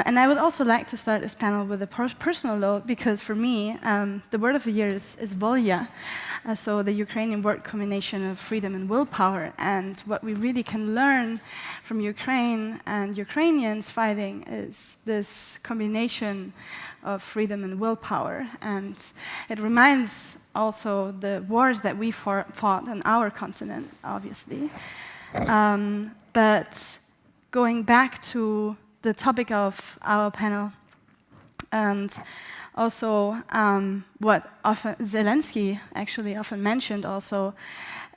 And I would also like to start this panel with a personal note, because for me, the word of the year is volya, so the Ukrainian word combination of freedom and willpower. And what we really can learn from Ukraine and Ukrainians fighting is this combination of freedom and willpower. And it reminds also the wars that we fought on our continent, obviously. But going back to the topic of our panel, and also what Zelensky actually often mentioned also,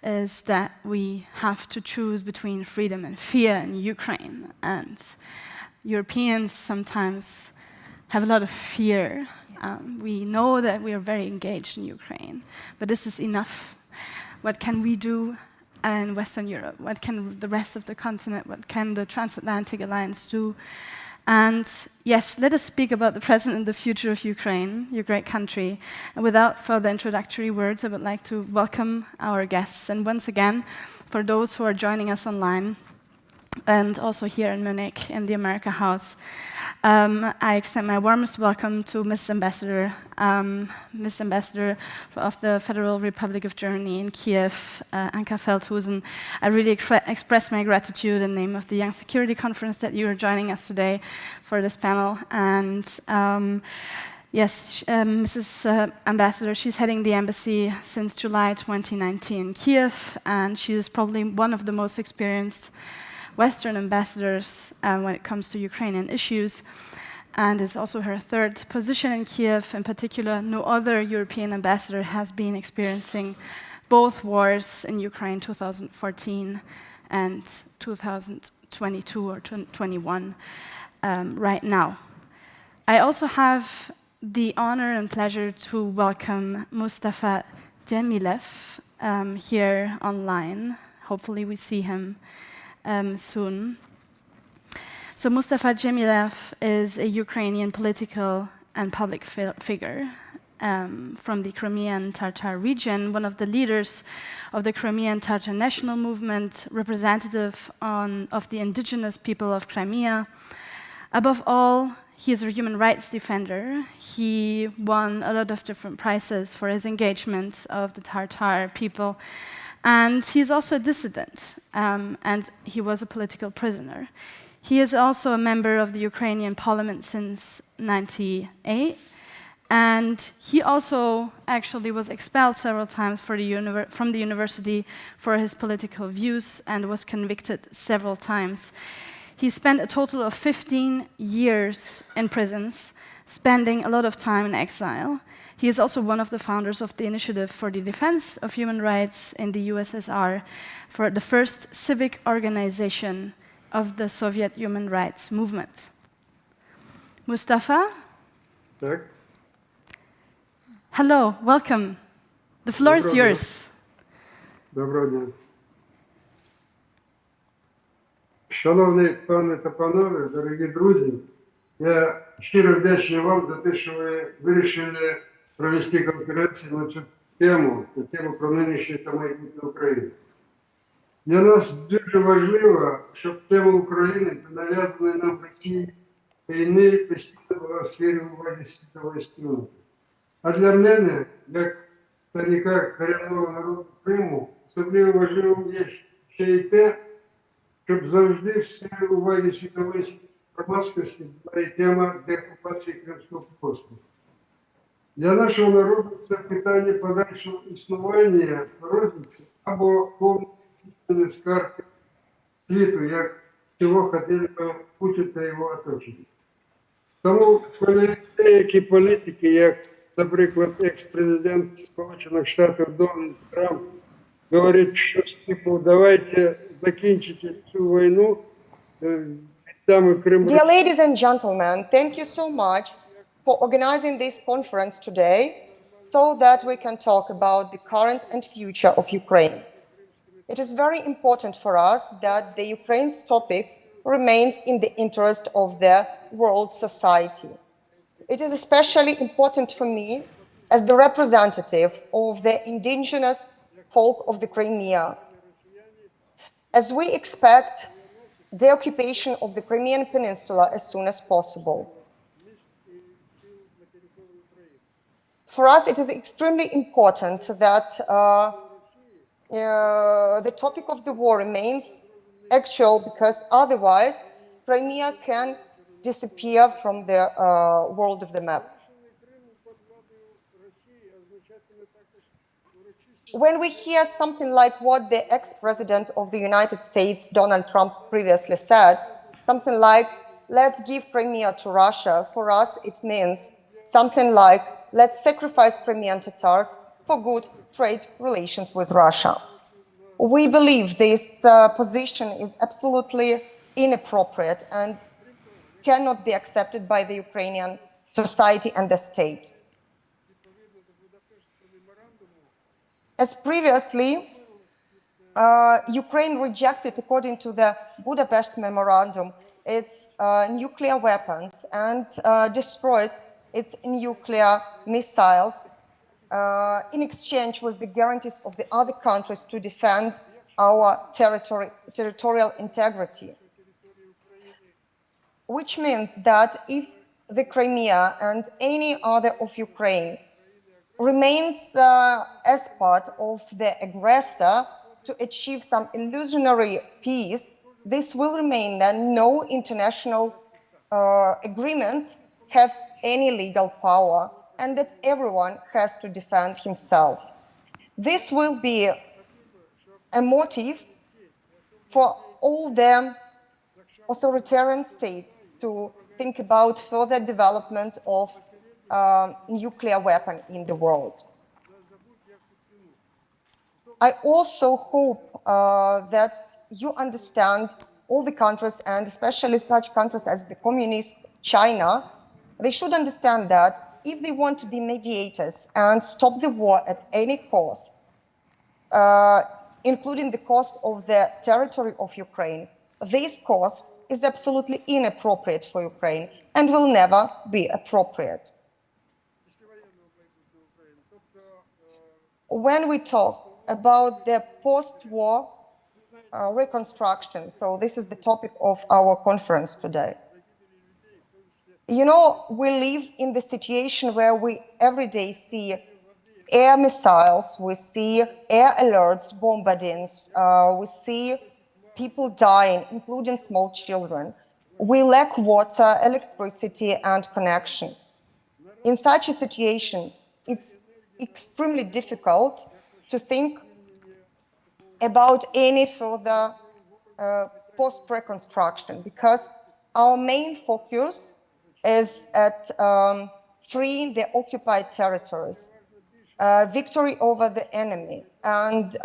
is that we have to choose between freedom and fear in Ukraine. And Europeans sometimes have a lot of fear. We know that we are very engaged in Ukraine, but this is enough. What can we do in Western Europe? What can the rest of the continent, what can the Transatlantic Alliance do? And yes, let us speak about the present and the future of Ukraine, your great country. And without further introductory words, I would like to welcome our guests. And once again, for those who are joining us online, and also here in Munich in the America House, I extend my warmest welcome to Miss Ambassador of the Federal Republic of Germany in Kyiv, Anka Feldhusen. I really express my gratitude in the name of the Young Security Conference that you are joining us today for this panel. And yes, Mrs. Ambassador, she's heading the embassy since July 2019 in Kyiv, and she is probably one of the most experienced Western ambassadors when it comes to Ukrainian issues, and it's also her third position in Kyiv. In particular, no other European ambassador has been experiencing both wars in Ukraine, 2014 and 2022 or 2021 right now. I also have the honor and pleasure to welcome Mustafa Dzhemilev here online. Hopefully we see him soon. So Mustafa Dzhemilev is a Ukrainian political and public figure from the Crimean Tatar region, one of the leaders of the Crimean Tatar national movement, representative of the indigenous people of Crimea. Above all, he is a human rights defender. He won a lot of different prizes for his engagement of the Tatar people. And he's also a dissident, and he was a political prisoner. He is also a member of the Ukrainian parliament since '98, and he also actually was expelled several times from the university for his political views and was convicted several times. He spent a total of 15 years in prisons, spending a lot of time in exile. He is also one of the founders of the Initiative for the Defense of Human Rights in the USSR, for the first civic organization of the Soviet human rights movement. Mustafa? Так. Hello, welcome. The floor is yours. Доброго дня. Шановні пане та панове, дорогі друзі, я щиро вдячний вам за те, що ви вирішили провести конференцію на цю тему про нинішнє та майбутнє України. Для нас дуже важливо, щоб тема України та нав'язана нам постійно війни постійно була в сфері уваги світової спільноти. А для мене, як представника корінного народу Криму, особливо важливо є ще й те, щоб завжди в сфері уваги світової громадськості була і тема деокупації Кримського півострова. Для нашого народу це питання подальшого існування, розвитку або повної скарги світу, як цього хотіли Путін та його оточення. Тому, коли деякі політики, як, наприклад, екс-президент Сполучених Штатів Дональд Трамп, говорить щось типу, давайте закінчити цю війну, Dear ladies and gentlemen, thank you so much for organizing this conference today so that we can talk about the current and future of Ukraine. It is very important for us that the Ukraine's topic remains in the interest of the world society. It is especially important for me as the representative of the indigenous folk of the Crimea. As we expect the occupation of the Crimean Peninsula as soon as possible. For us, it is extremely important that the topic of the war remains actual, because otherwise Crimea can disappear from the world of the map. When we hear something like what the ex-president of the United States, Donald Trump, previously said, something like, let's give Crimea to Russia, for us it means something like, let's sacrifice Crimean Tatars for good trade relations with Russia. We believe this position is absolutely inappropriate and cannot be accepted by the Ukrainian society and the state. As previously, Ukraine rejected, according to the Budapest Memorandum, its nuclear weapons and destroyed its nuclear missiles in exchange with the guarantees of the other countries to defend our territorial integrity. Which means that if the Crimea and any other of Ukraine remains as part of the aggressor to achieve some illusionary peace, this will remain, and no international agreements have any legal power, and that everyone has to defend himself. This will be a motive for all the authoritarian states to think about further development of nuclear weapon in the world. I also hope that you understand, all the countries, and especially such countries as the communist China, they should understand that if they want to be mediators and stop the war at any cost, including the cost of the territory of Ukraine, this cost is absolutely inappropriate for Ukraine and will never be appropriate. When we talk about the post-war reconstruction, so this is the topic of our conference today. You know, we live in the situation where we every day see air missiles, we see air alerts, bombardings, we see people dying, including small children. We lack water, electricity, and connection. In such a situation, it's extremely difficult to think about any further post-reconstruction, because our main focus is at freeing the occupied territories, victory over the enemy, and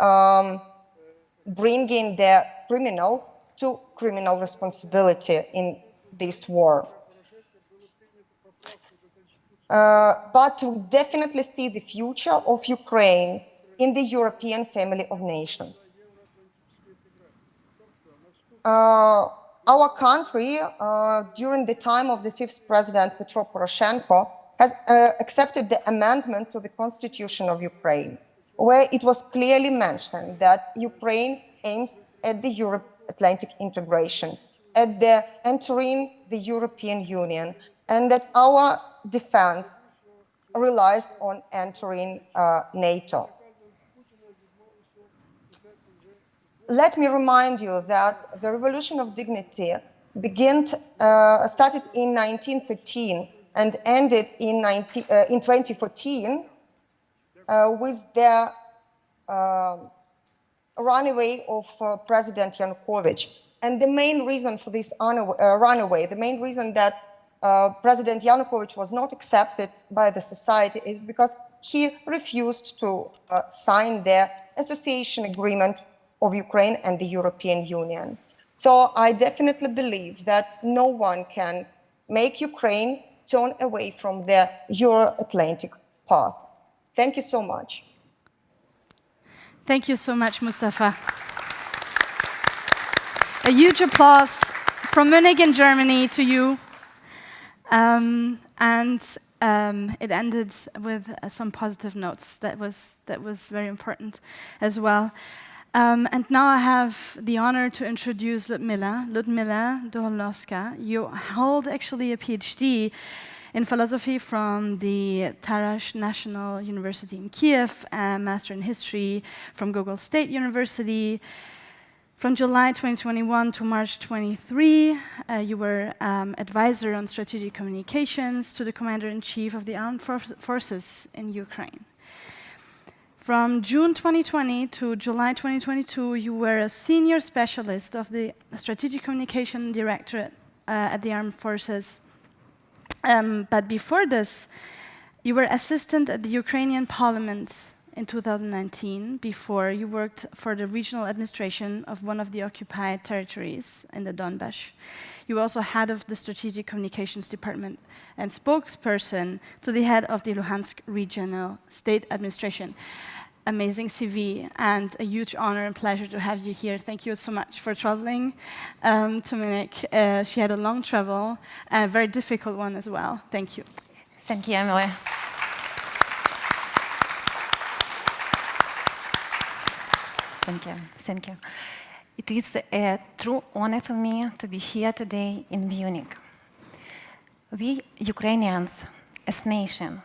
bringing the criminal to criminal responsibility in this war. But we definitely see the future of Ukraine in the European family of nations. Our country, during the time of the fifth president, Petro Poroshenko, has accepted the amendment to the Constitution of Ukraine, where it was clearly mentioned that Ukraine aims at the Euro-Atlantic integration, at the entering the European Union, and that our defense relies on entering NATO. Let me remind you that the Revolution of Dignity started in 1913 and ended in 2014 with the runaway of President Yanukovych. And the main reason for this runaway, the main reason that President Yanukovych was not accepted by the society is because he refused to sign the association agreement of Ukraine and the European Union. So I definitely believe that no one can make Ukraine turn away from the Euro-Atlantic path. Thank you so much. Thank you so much, Mustafa. A huge applause from Munich in Germany to you. It ended with some positive notes. That was very important as well. And now I have the honor to introduce Lyudmila Dolgonovska. You hold actually a PhD in philosophy from the Taras National University in Kyiv, a master in history from Gogol State University. From July 2021 to March 23, you were advisor on strategic communications to the commander-in-chief of the armed forces in Ukraine. From June 2020 to July 2022, you were a senior specialist of the Strategic Communication Directorate at the Armed Forces. But before this, you were assistant at the Ukrainian Parliament in 2019, before you worked for the regional administration of one of the occupied territories in the Donbass. You were also head of the Strategic Communications Department and spokesperson to the head of the Luhansk Regional State Administration. Amazing CV and a huge honor and pleasure to have you here. Thank you so much for traveling to Munich. She had a long travel, a very difficult one as well. Thank you. Thank you, Amélie. Thank you. Thank you. It is a true honor for me to be here today in Munich. We Ukrainians, as a nation,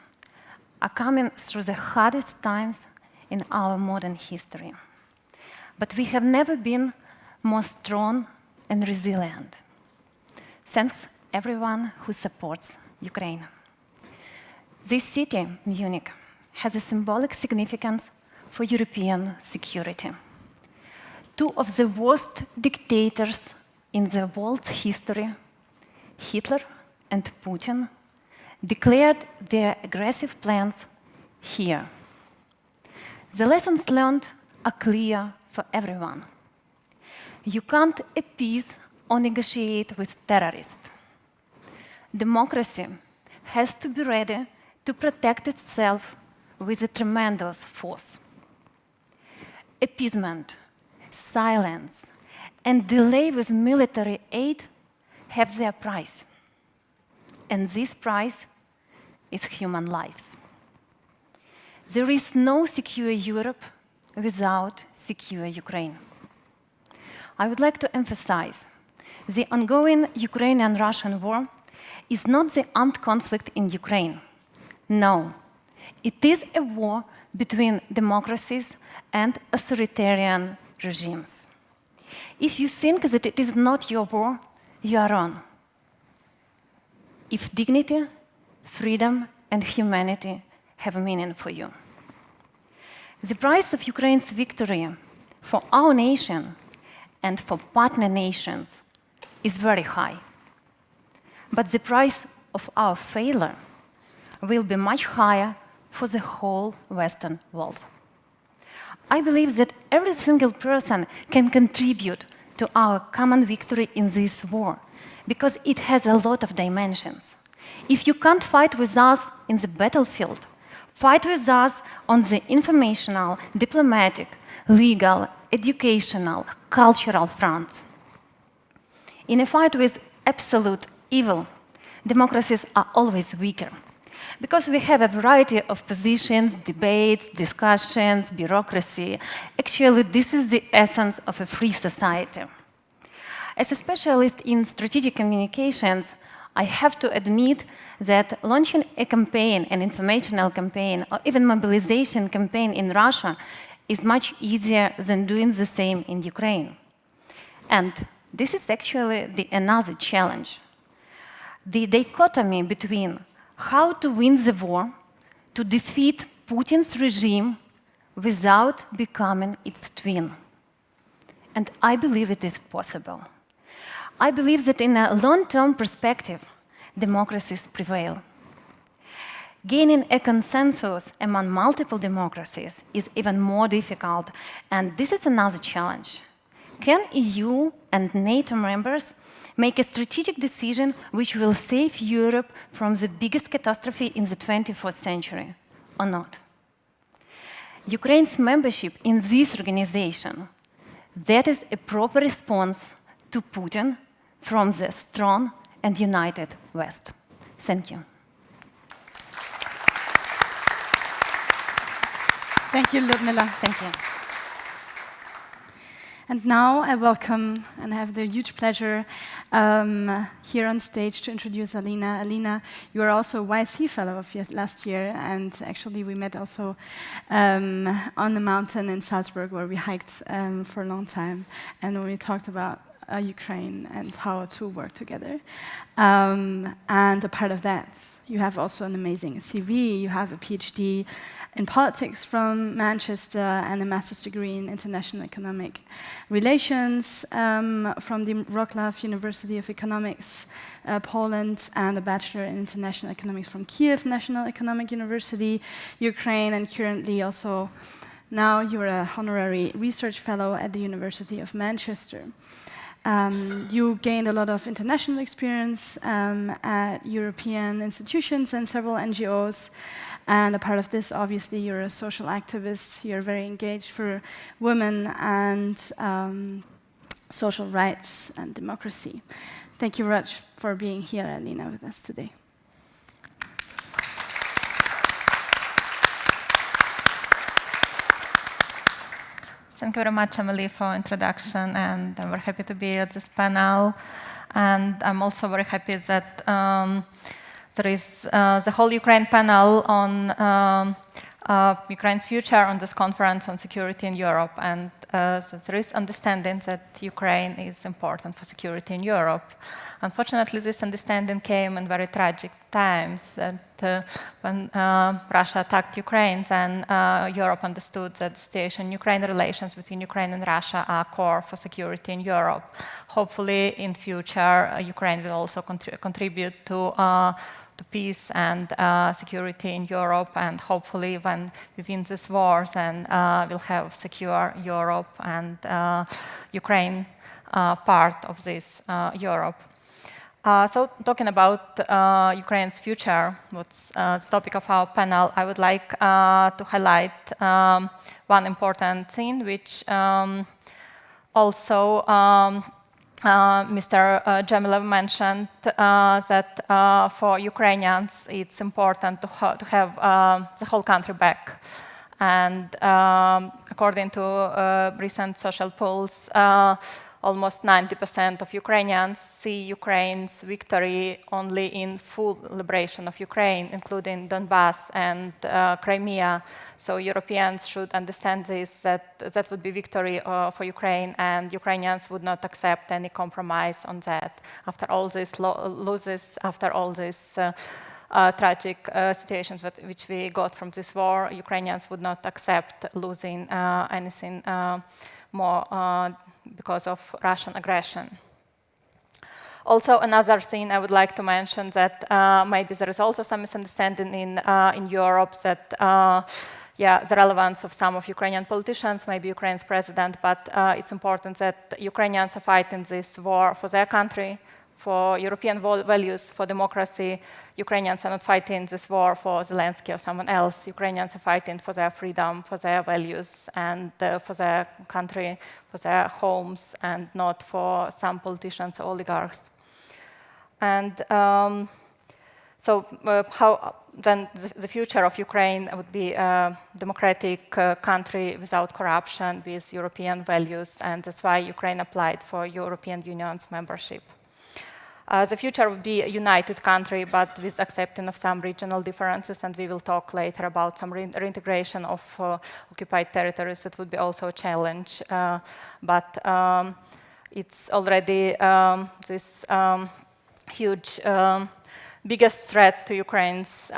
are coming through the hardest times in our modern history. But we have never been more strong and resilient. Thanks everyone who supports Ukraine. This city, Munich, has a symbolic significance for European security. Two of the worst dictators in the world's history, Hitler and Putin, declared their aggressive plans here. The lessons learned are clear for everyone. You can't appease or negotiate with terrorists. Democracy has to be ready to protect itself with a tremendous force. Appeasement, silence, and delay with military aid have their price. And this price is human lives. There is no secure Europe without secure Ukraine. I would like to emphasize the ongoing Ukrainian-Russian war is not the armed conflict in Ukraine. No, it is a war between democracies and authoritarian regimes. If you think that it is not your war, you are wrong. If dignity, freedom, and humanity have a meaning for you. The price of Ukraine's victory for our nation and for partner nations is very high. But the price of our failure will be much higher for the whole Western world. I believe that every single person can contribute to our common victory in this war, because it has a lot of dimensions. If you can't fight with us in the battlefield, fight with us on the informational, diplomatic, legal, educational, cultural fronts. In a fight with absolute evil, democracies are always weaker, because we have a variety of positions, debates, discussions, bureaucracy. Actually, this is the essence of a free society. As a specialist in strategic communications, I have to admit that launching a campaign, an informational campaign, or even mobilization campaign in Russia is much easier than doing the same in Ukraine. And this is actually another challenge. The dichotomy between how to win the war, to defeat Putin's regime without becoming its twin. And I believe it is possible. I believe that in a long-term perspective, democracies prevail. Gaining a consensus among multiple democracies is even more difficult, and this is another challenge. Can EU and NATO members make a strategic decision which will save Europe from the biggest catastrophe in the 21st century, or not? Ukraine's membership in this organization, that is a proper response to Putin from the strong and united West. Thank you. Thank you, Lyudmila. Thank you. And now I welcome and have the huge pleasure here on stage to introduce Alina. Alina, you are also a YSC fellow of last year, and actually we met also on the mountain in Salzburg where we hiked for a long time, and we talked about Ukraine and how to work together. And a part of that, you have also an amazing CV. You have a PhD in politics from Manchester and a master's degree in international economic relations from the Wrocław University of Economics, Poland, and a bachelor in international economics from Kyiv National Economic University, Ukraine, and currently also now you're a honorary research fellow at the University of Manchester. You gained a lot of international experience at European institutions and several NGOs. And a part of this, obviously, you're a social activist. You're very engaged for women and social rights and democracy. Thank you very much for being here, Alina, with us today. Thank you very much, Amélie, for introduction, and I'm very happy to be at this panel. And I'm also very happy that there is the whole Ukraine panel on Ukraine's future on this conference on security in Europe. And there is understanding that Ukraine is important for security in Europe. Unfortunately, this understanding came in very tragic times, that when Russia attacked Ukraine, then Europe understood that the situation in Ukraine, relations between Ukraine and Russia are core for security in Europe. Hopefully, in future, Ukraine will also contribute to peace and security in Europe, and hopefully when we win this war, then we'll have secure Europe and Ukraine part of this Europe. So talking about Ukraine's future, what's the topic of our panel, I would like to highlight one important thing, which also Mr. Dzhemilev mentioned, that for Ukrainians it's important to have the whole country back. And according to recent social polls, almost 90% of Ukrainians see Ukraine's victory only in full liberation of Ukraine, including Donbass and Crimea. So Europeans should understand this, that would be victory for Ukraine, and Ukrainians would not accept any compromise on that. After all these losses, after all these tragic situations which we got from this war, Ukrainians would not accept losing anything more because of Russian aggression. Also, another thing I would like to mention, that maybe there is also some misunderstanding in Europe, that the relevance of some of Ukrainian politicians, maybe Ukraine's president, but it's important that Ukrainians are fighting this war for their country, for European values, for democracy. Ukrainians are not fighting this war for Zelensky or someone else. Ukrainians are fighting for their freedom, for their values, and for their country, for their homes, and not for some politicians or oligarchs. And so how then the future of Ukraine would be a democratic country without corruption, with European values, and that's why Ukraine applied for European Union's membership. The future would be a united country, but with accepting of some regional differences, and we will talk later about some reintegration of occupied territories. That would be also a challenge, but it's already this huge, biggest threat to Ukraine's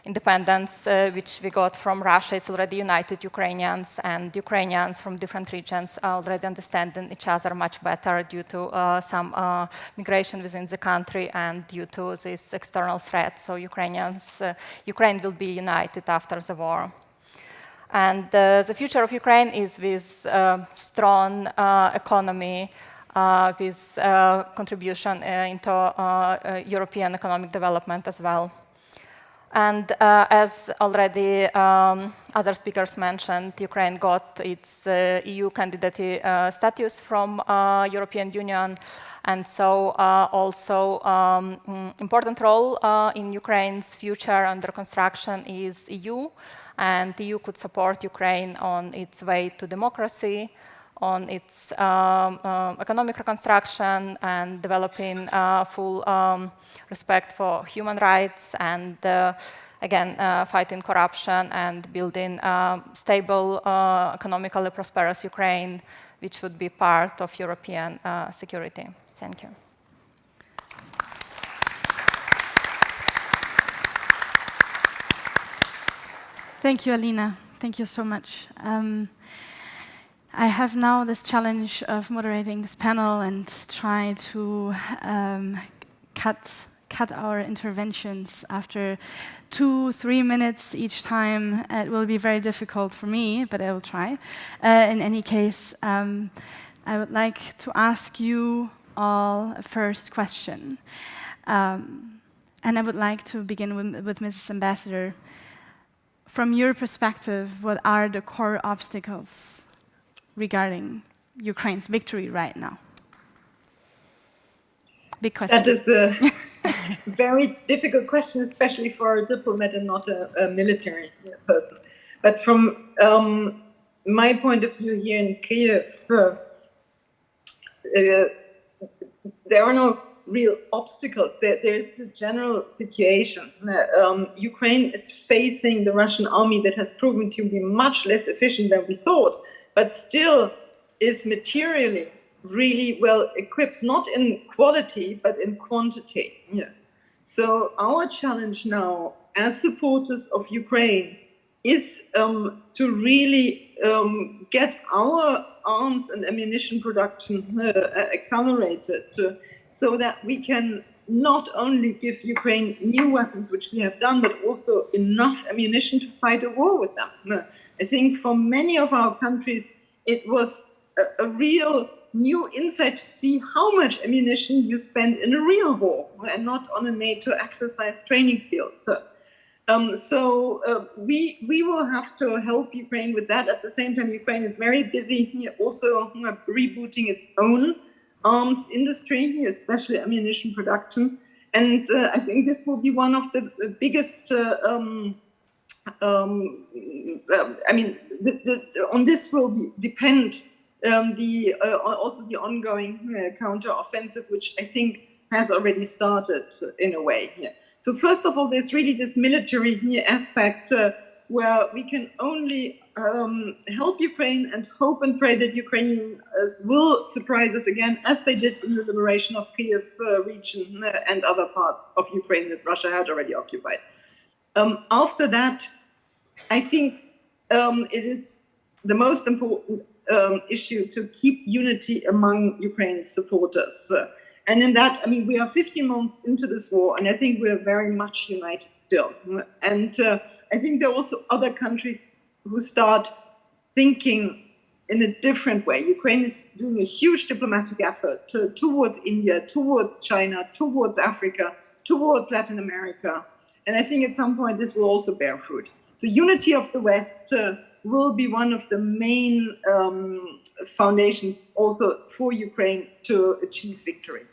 independence, which we got from Russia. It's already united Ukrainians, and Ukrainians from different regions are already understanding each other much better due to some migration within the country and due to this external threat. So Ukraine will be united after the war. And the future of Ukraine is with strong economy, with contribution into European economic development as well. And as already other speakers mentioned, Ukraine got its EU candidate status from European Union, and so also important role in Ukraine's future under construction is EU, and the EU could support Ukraine on its way to democracy, on its economic reconstruction and developing full respect for human rights and again, fighting corruption and building stable, economically prosperous Ukraine, which would be part of European security. Thank you. Thank you, Alina. Thank you so much. I have now this challenge of moderating this panel and try to cut our interventions after 2-3 minutes each time. It will be very difficult for me, but I will try. In any case, I would like to ask you all a first question. And I would like to begin with Mrs. Ambassador. From your perspective, what are the core obstacles regarding Ukraine's victory right now? Big question. That is a very difficult question, especially for a diplomat and not a military person. But from my point of view here in Kyiv, there are no real obstacles. There's the general situation. Ukraine is facing the Russian army that has proven to be much less efficient than we thought, but still is materially really well equipped, not in quality, but in quantity. Yeah. So our challenge now, as supporters of Ukraine, is to really get our arms and ammunition production accelerated so that we can not only give Ukraine new weapons, which we have done, but also enough ammunition to fight a war with them. I think for many of our countries, it was a real new insight to see how much ammunition you spend in a real war and not on a NATO exercise training field. We will have to help Ukraine with that. At the same time, Ukraine is very busy also rebooting its own arms industry, especially ammunition production. And I think this will be one of the biggest, on this will depend also the ongoing counter-offensive, which I think has already started in a way. Yeah. So first of all, there's really this military aspect where we can only help Ukraine and hope and pray that Ukrainians will surprise us again, as they did in the liberation of Kyiv region and other parts of Ukraine that Russia had already occupied. After that, I think it is the most important issue to keep unity among Ukraine's supporters. And in that, I mean, we are 15 months into this war, and I think we're very much united still. And I think there are also other countries who start thinking in a different way. Ukraine is doing a huge diplomatic effort towards India, towards China, towards Africa, towards Latin America. And I think at some point this will also bear fruit. So unity of the West will be one of the main foundations also for Ukraine to achieve victory.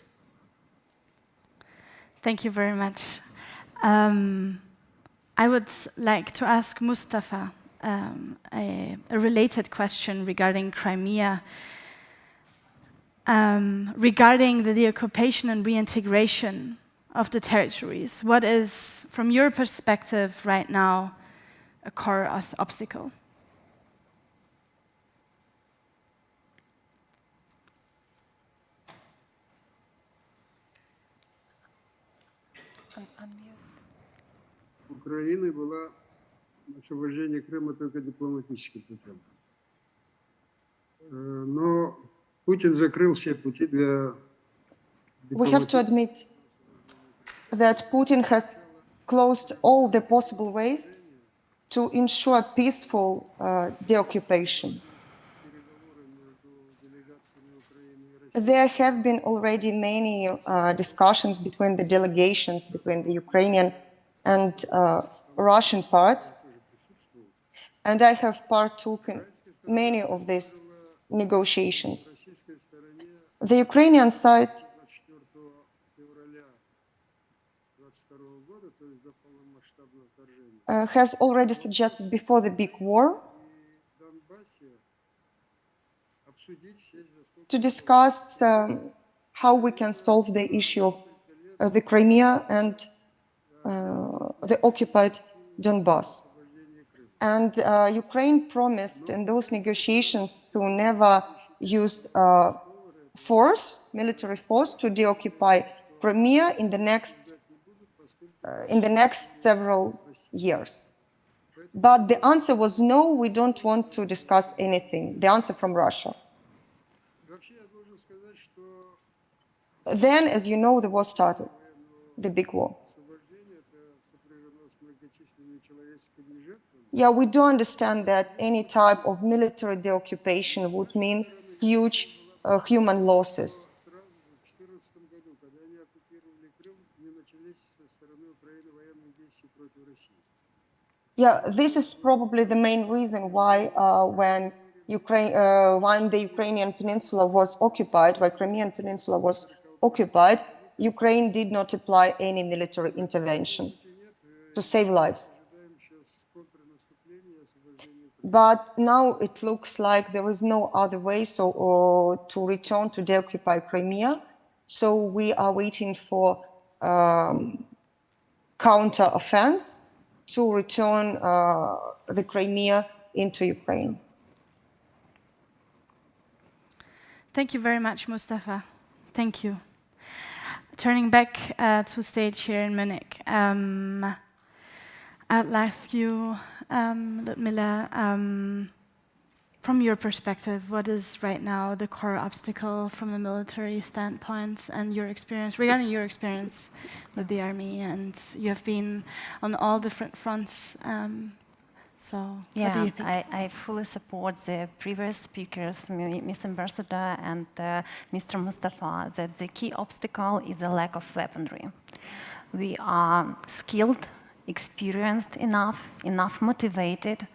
Thank you very much. I would like to ask Mustafa a related question regarding Crimea, regarding the deoccupation and reintegration of the territories. What is, from your perspective right now, a core obstacle? Украины была освобождение Крыма только дипломатическим путем. Но Путин закрыл все пути для... We have to admit that Putin has closed all the possible ways to ensure peaceful deoccupation. There have been already many discussions between the delegations, between the Ukrainian and Russian parts, and I have partook in many of these negotiations. The Ukrainian side has already suggested before the big war to discuss how we can solve the issue of the Crimea and the occupied Donbass. And Ukraine promised in those negotiations to never use force, military force, to deoccupy Crimea in the next several years. But the answer was no, we don't want to discuss anything. The answer from Russia. Then, as you know, the war started, the big war. Yeah, we do understand that any type of military deoccupation would mean huge human losses. Yeah, this is probably the main reason why when the Ukrainian peninsula was occupied, when Crimean peninsula was occupied, Ukraine did not apply any military intervention to save lives. But now it looks like there is no other way to return to deoccupy Crimea. So we are waiting for counter-offense to return the Crimea into Ukraine. Thank you very much, Mustafa. Thank you. Turning back to stage here in Munich, I'd like to ask you, Lyudmila, from your perspective, what is right now the core obstacle from the military standpoint and your experience, regarding your experience with the army? And you have been on all different fronts. So what do you think? I fully support the previous speakers, Ms. Ambassador and Mr. Mustafa, that the key obstacle is a lack of weaponry. We are skilled, experienced enough motivated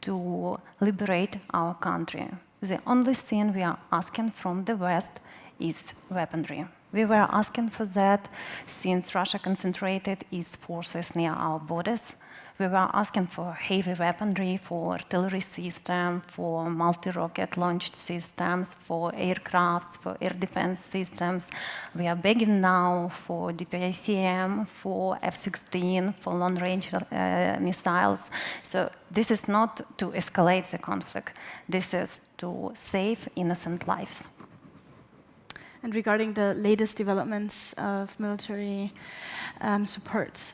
to liberate our country. The only thing we are asking from the West is weaponry. We were asking for that since Russia concentrated its forces near our borders. We were asking for heavy weaponry, for artillery systems, for multi-rocket launched systems, for aircrafts, for air defense systems. We are begging now for DPICM, for F-16, for long-range missiles. So this is not to escalate the conflict. This is to save innocent lives. And regarding the latest developments of military support,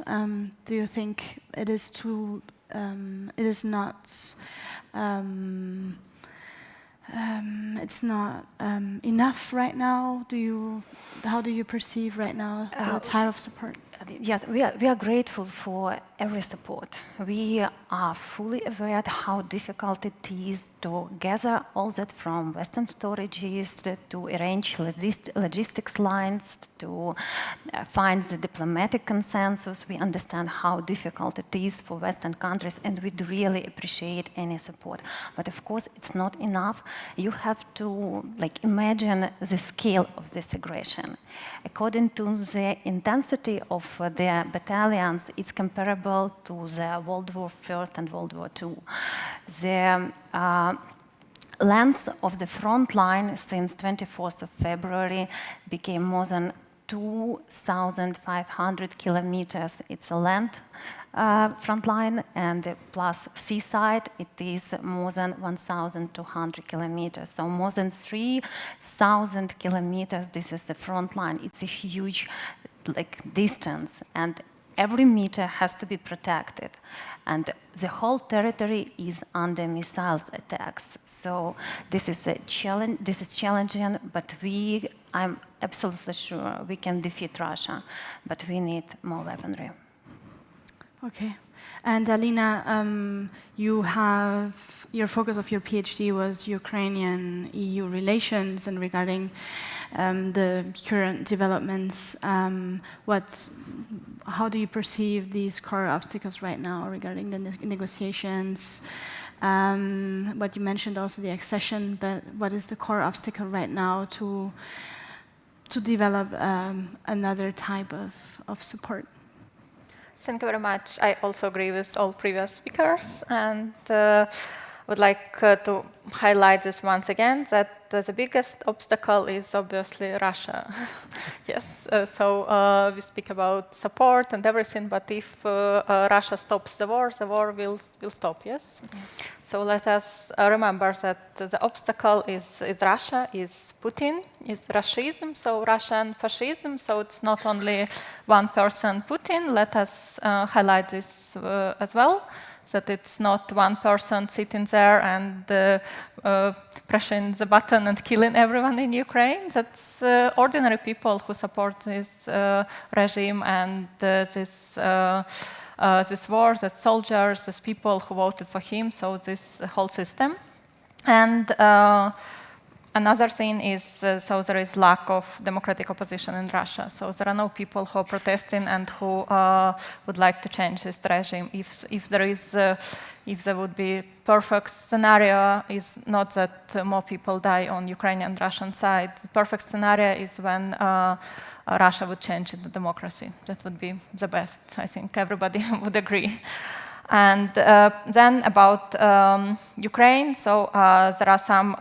do you think it is not enough right now? How do you perceive right now the type of support? Yes, we are grateful for every support. We are fully aware how difficult it is to gather all that from Western storages, to arrange logistics lines, to find the diplomatic consensus. We understand how difficult it is for Western countries, and we do really appreciate any support. But of course, it's not enough. You have to imagine the scale of this aggression. According to the intensity of the battalions, it's comparable to the World War I and World War II. The length of the front line since 24th of February became more than 2,500 kilometers. It's a land front line, and plus seaside, it is more than 1,200 kilometers. So more than 3,000 kilometers, this is the front line. It's a huge distance, and every meter has to be protected. And the whole territory is under missiles attacks. So this is a challenge. This is challenging, but I'm absolutely sure we can defeat Russia, but we need more weaponry. Okay. And Alina, your focus of your PhD was Ukrainian-EU relations, and regarding the current developments, how do you perceive these core obstacles right now regarding the negotiations? What you mentioned also the accession, but what is the core obstacle right now to develop another type of support? Thank you very much. I also agree with all previous speakers, and would like to highlight this once again, that the biggest obstacle is obviously Russia. Yes, so we speak about support and everything, but if Russia stops the war will stop, yes? So let us remember that the obstacle is Russia, is Putin, is Russism, so Russian fascism, so it's not only one person, Putin. Let us highlight this as well, that it's not one person sitting there and pressing the button and killing everyone in Ukraine. That's ordinary people who support this regime and this war, that soldiers, these people who voted for him, so this whole system. And another thing is, so there is lack of democratic opposition in Russia. So there are no people who are protesting and who would like to change this regime. If there would be perfect scenario, is not that more people die on Ukrainian and Russian side. The perfect scenario is when Russia would change into democracy. That would be the best. I think everybody would agree. And then about Ukraine, so there are some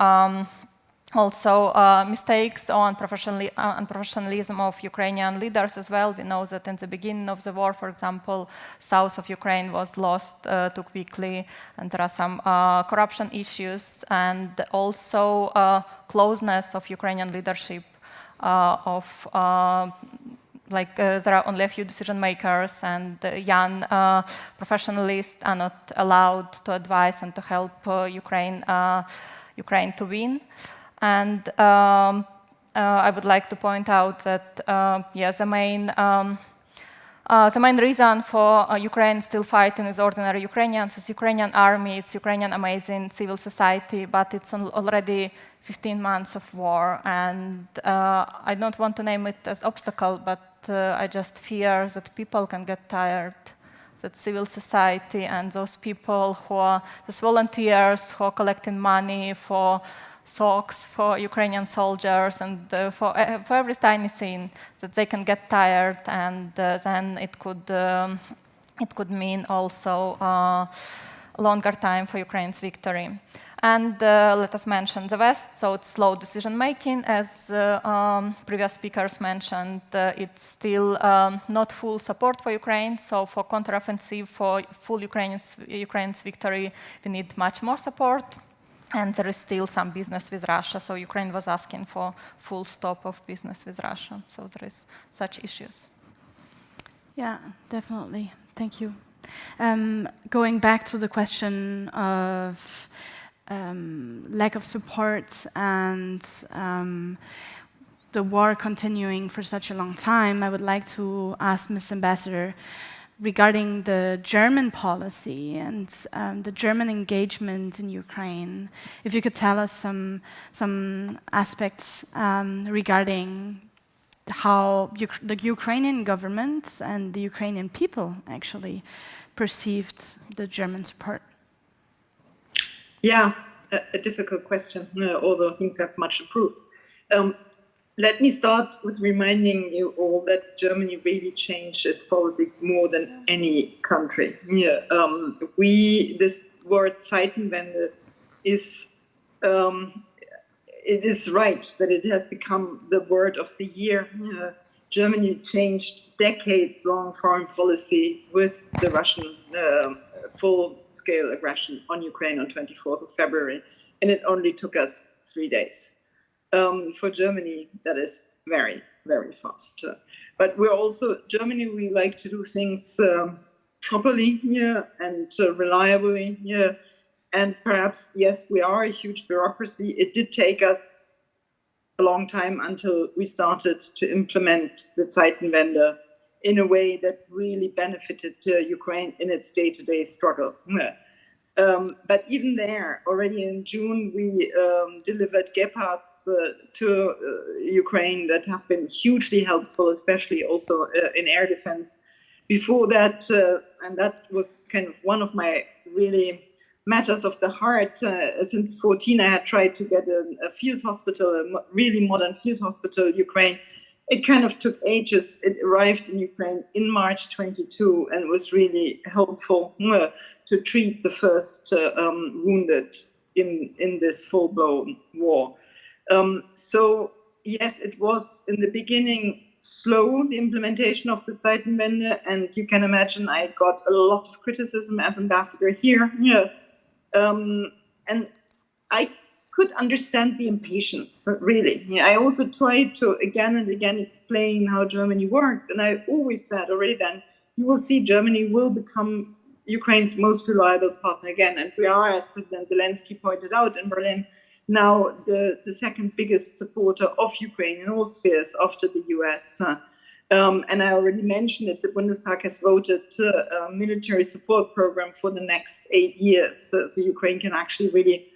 also mistakes on professionalism of Ukrainian leaders as well. We know that in the beginning of the war, for example, south of Ukraine was lost too quickly, and there are some corruption issues, and also closeness of Ukrainian leadership there are only a few decision makers, and young professionalists are not allowed to advise and to help Ukraine to win. And I would like to point out that the main reason for Ukraine still fighting is ordinary Ukrainians. It's Ukrainian army, it's Ukrainian amazing civil society, but it's already 15 months of war. And I don't want to name it as obstacle, but I just fear that people can get tired, that civil society and those people who are, those volunteers who are collecting money for socks for Ukrainian soldiers and for every tiny thing, that they can get tired, and then it could mean also a longer time for Ukraine's victory. And let us mention the West, so it's slow decision making, as previous speakers mentioned. It's still not full support for Ukraine, so for counteroffensive, for full Ukraine's victory, we need much more support. And there is still some business with Russia, so Ukraine was asking for full stop of business with Russia. So there is such issues. Yeah, definitely. Thank you. Going back to the question of lack of support and the war continuing for such a long time, I would like to ask Ms. Ambassador regarding the German policy and the German engagement in Ukraine. If you could tell us some aspects regarding how the Ukrainian government and the Ukrainian people actually perceived the German support. Yeah, a difficult question, although things have much improved. Let me start with reminding you all that Germany really changed its politics more than any country. Yeah, this word Zeitenwende is, it is right that it has become the word of the year. Germany changed decades-long foreign policy with the Russian full-scale aggression on Ukraine on 24th of February, and it only took us 3 days. For Germany, that is very, very fast. But we're also, Germany, we like to do things properly, and reliably, and perhaps, yes, we are a huge bureaucracy. It did take us a long time until we started to implement the Zeitenwende in a way that really benefited Ukraine in its day-to-day struggle. But even there, already in June, we delivered Gepards to Ukraine that have been hugely helpful, especially also in air defense. Before that, and that was kind of one of my really matters of the heart. Since 2014, I had tried to get a field hospital, a really modern field hospital in Ukraine. It kind of took ages. It arrived in Ukraine in March 22 and was really helpful to treat the first wounded in this full-blown war. So yes, it was in the beginning slow, the implementation of the Zeitenwende, and you can imagine I got a lot of criticism as ambassador here. And I could understand the impatience, really. I also tried to again and again explain how Germany works, and I always said already then, you will see Germany will become Ukraine's most reliable partner again, and we are, as President Zelensky pointed out in Berlin, now the second biggest supporter of Ukraine in all spheres after the US. And I already mentioned it, the Bundestag has voted a military support program for the next 8 years. So Ukraine can actually really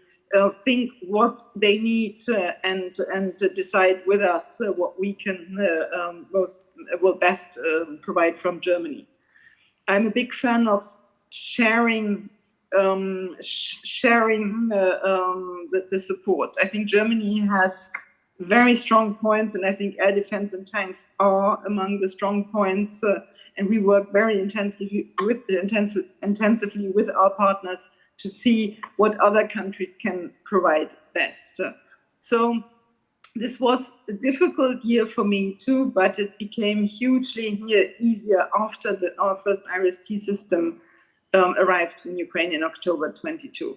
think what they need and decide with us what we can best provide from Germany. I'm a big fan of sharing the support. I think Germany has very strong points, and I think air defense and tanks are among the strong points. And we work very intensively with our partners to see what other countries can provide best. So this was a difficult year for me too, but it became hugely easier after our first IRIS-T system arrived in Ukraine in October 22.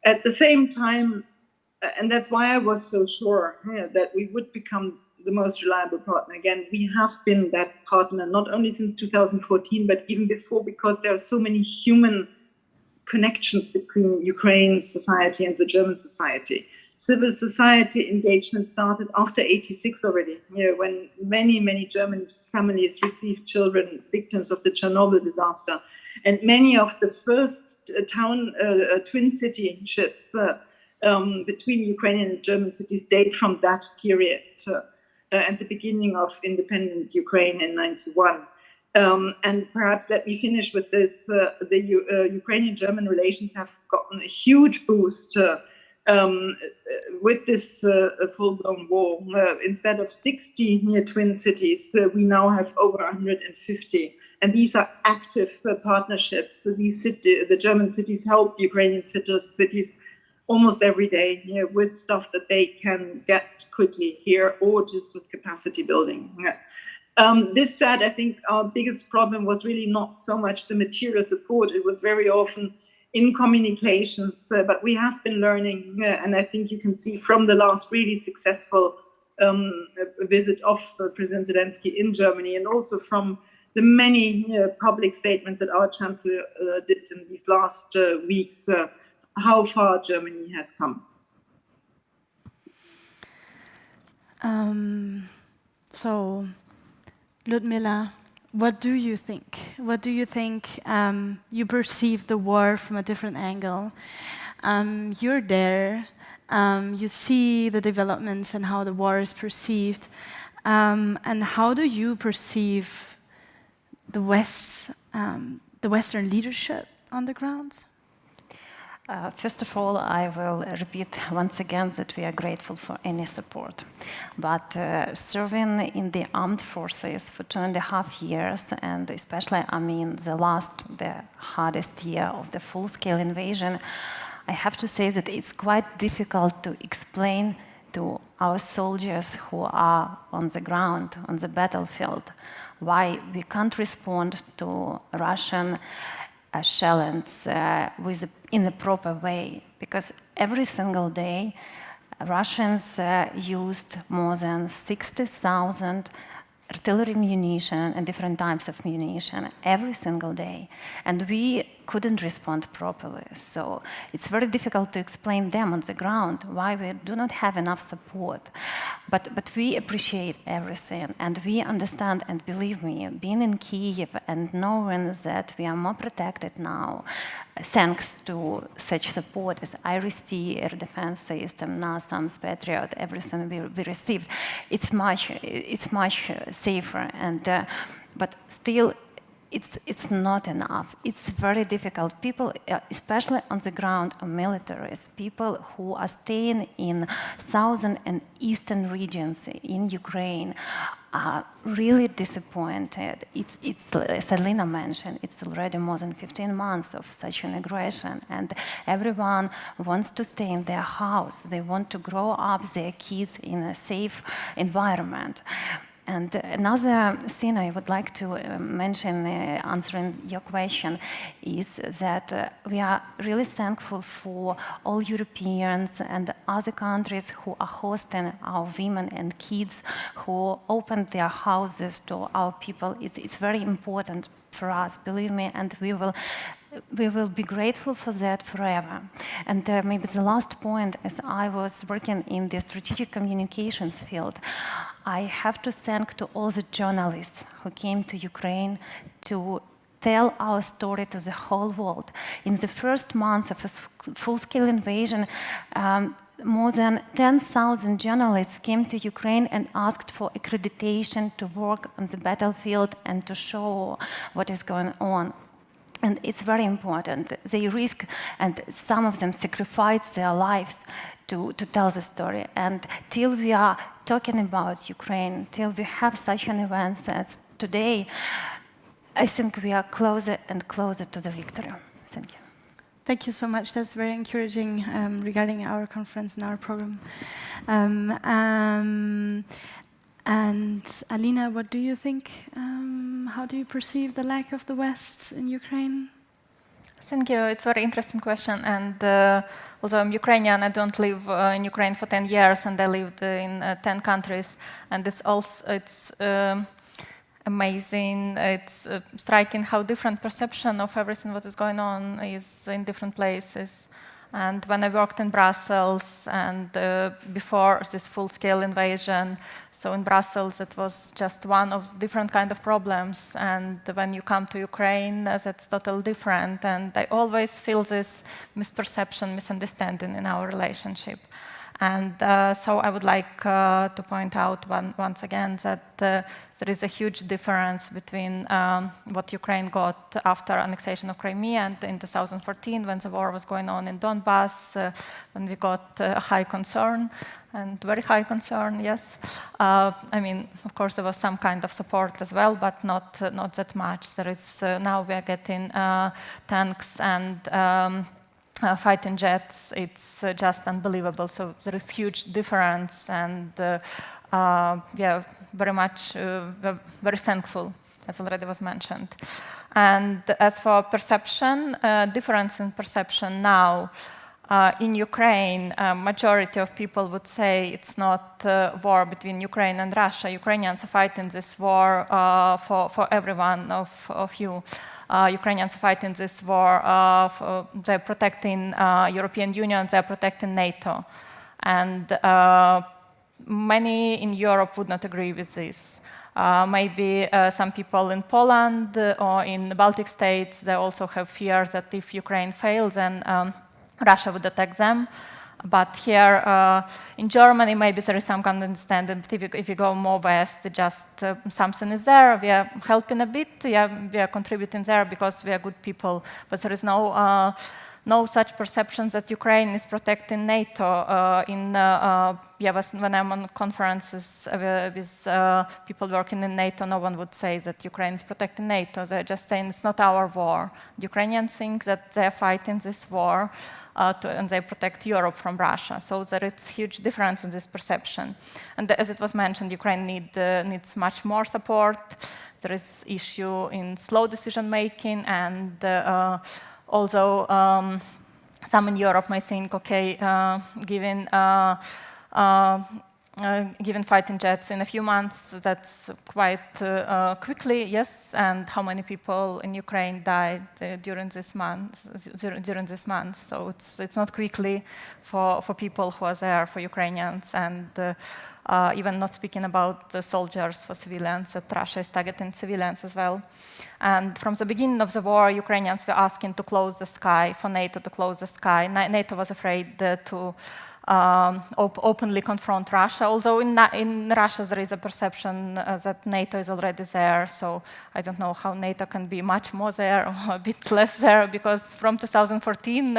At the same time, and that's why I was so sure that we would become the most reliable partner again, we have been that partner not only since 2014, but even before, because there are so many human connections between Ukraine's society and the German society. Civil society engagement started after '86 already, when many German families received children victims of the Chernobyl disaster. And many of the first twin city ships between Ukrainian and German cities date from that period and the beginning of independent Ukraine in '91. And perhaps let me finish with this. The Ukrainian-German relations have gotten a huge boost with this full-blown war. Instead of 60 twin cities, we now have over 150. And these are active partnerships. The German cities help Ukrainian cities almost every day with stuff that they can get quickly here or just with capacity building. This said, I think our biggest problem was really not so much the material support. It was very often in communications, but we have been learning, and I think you can see from the last really successful visit of President Zelensky in Germany, and also from the many public statements that our Chancellor did in these last weeks, how far Germany has come. So, Lyudmila, what do you think? What do you think you perceive the war from a different angle? You're there, you see the developments and how the war is perceived, and how do you perceive the Western leadership on the ground? First of all, I will repeat once again that we are grateful for any support. But serving in the armed forces for 2.5 years, and especially, the hardest year of the full-scale invasion, I have to say that it's quite difficult to explain to our soldiers who are on the ground, on the battlefield, why we can't respond to Russian shells in the proper way, because every single day Russians used more than 60,000 artillery munition and different types of munition every single day, and we couldn't respond properly. So it's very difficult to explain them on the ground why we do not have enough support. But we appreciate everything, and we understand, and believe me, being in Kyiv and knowing that we are more protected now, thanks to such support as IRIS-T, air defense system, now some Patriot, everything we received, it's much safer. And but still, it's not enough. It's very difficult. People, especially on the ground, are militaries, people who are staying in southern and eastern regions in Ukraine, are really disappointed. It's as Alina mentioned, it's already more than 15 months of such an aggression, and everyone wants to stay in their house. They want to grow up their kids in a safe environment. And another thing I would like to mention, answering your question, is that we are really thankful for all Europeans and other countries who are hosting our women and kids, who opened their houses to our people. It's very important for us, believe me, and we will be grateful for that forever. And maybe the last point, as I was working in the strategic communications field, I have to thank to all the journalists who came to Ukraine to tell our story to the whole world. In the first months of a full-scale invasion, more than 10,000 journalists came to Ukraine and asked for accreditation to work on the battlefield and to show what is going on. And it's very important. They risk, and some of them sacrifice their lives to tell the story. And till we are talking about Ukraine, till we have such an event as today, I think we are closer and closer to the victory. Thank you. Thank you so much. That's very encouraging regarding our conference and our program. And Alina, what do you think? How do you perceive the lack of the West in Ukraine? Thank you. It's a very interesting question. And although I'm Ukrainian, I don't live in Ukraine for 10 years, and I lived in 10 countries. And it's amazing. It's striking how different perception of everything what is going on is in different places. And when I worked in Brussels and before this full-scale invasion, so in Brussels it was just one of different kind of problems. And when you come to Ukraine, that's totally different. And I always feel this misperception, misunderstanding in our relationship. And so I would like to point out once again that there is a huge difference between what Ukraine got after annexation of Crimea and in 2014 when the war was going on in Donbass, when we got high concern, and very high concern, yes. I mean, of course, there was some kind of support as well, but not that much. There is now we are getting tanks and fighting jets. It's just unbelievable. So there is huge difference, and yeah, very much very thankful, as already was mentioned. And as for perception, difference in perception now. In Ukraine, majority of people would say it's not a war between Ukraine and Russia. Ukrainians are fighting this war for every one of you. Ukrainians are fighting this war. They're protecting European Union. They're protecting NATO. And many in Europe would not agree with this. Maybe some people in Poland or in the Baltic states, they also have fears that if Ukraine fails, then Russia would attack them. But here in Germany, maybe there is some kind of understanding. If you go more west, just something is there. We are helping a bit. Yeah, we are contributing there because we are good people. But there is no such perception that Ukraine is protecting NATO. When I'm on conferences with people working in NATO, no one would say that Ukraine is protecting NATO. They're just saying it's not our war. The Ukrainians think that they're fighting this war and they protect Europe from Russia. So there is huge difference in this perception. And as it was mentioned, Ukraine needs much more support. There is issue in slow decision making, and although some in Europe might think, okay, given fighting jets in a few months, that's quite quickly, yes. And how many people in Ukraine died during this month? So it's not quickly for people who are there, for Ukrainians, and even not speaking about the soldiers, for civilians, that Russia is targeting civilians as well. And from the beginning of the war, Ukrainians were asking to close the sky, for NATO to close the sky. NATO was afraid to openly confront Russia, although in Russia there is a perception that NATO is already there, so I don't know how NATO can be much more there or a bit less there, because from 2014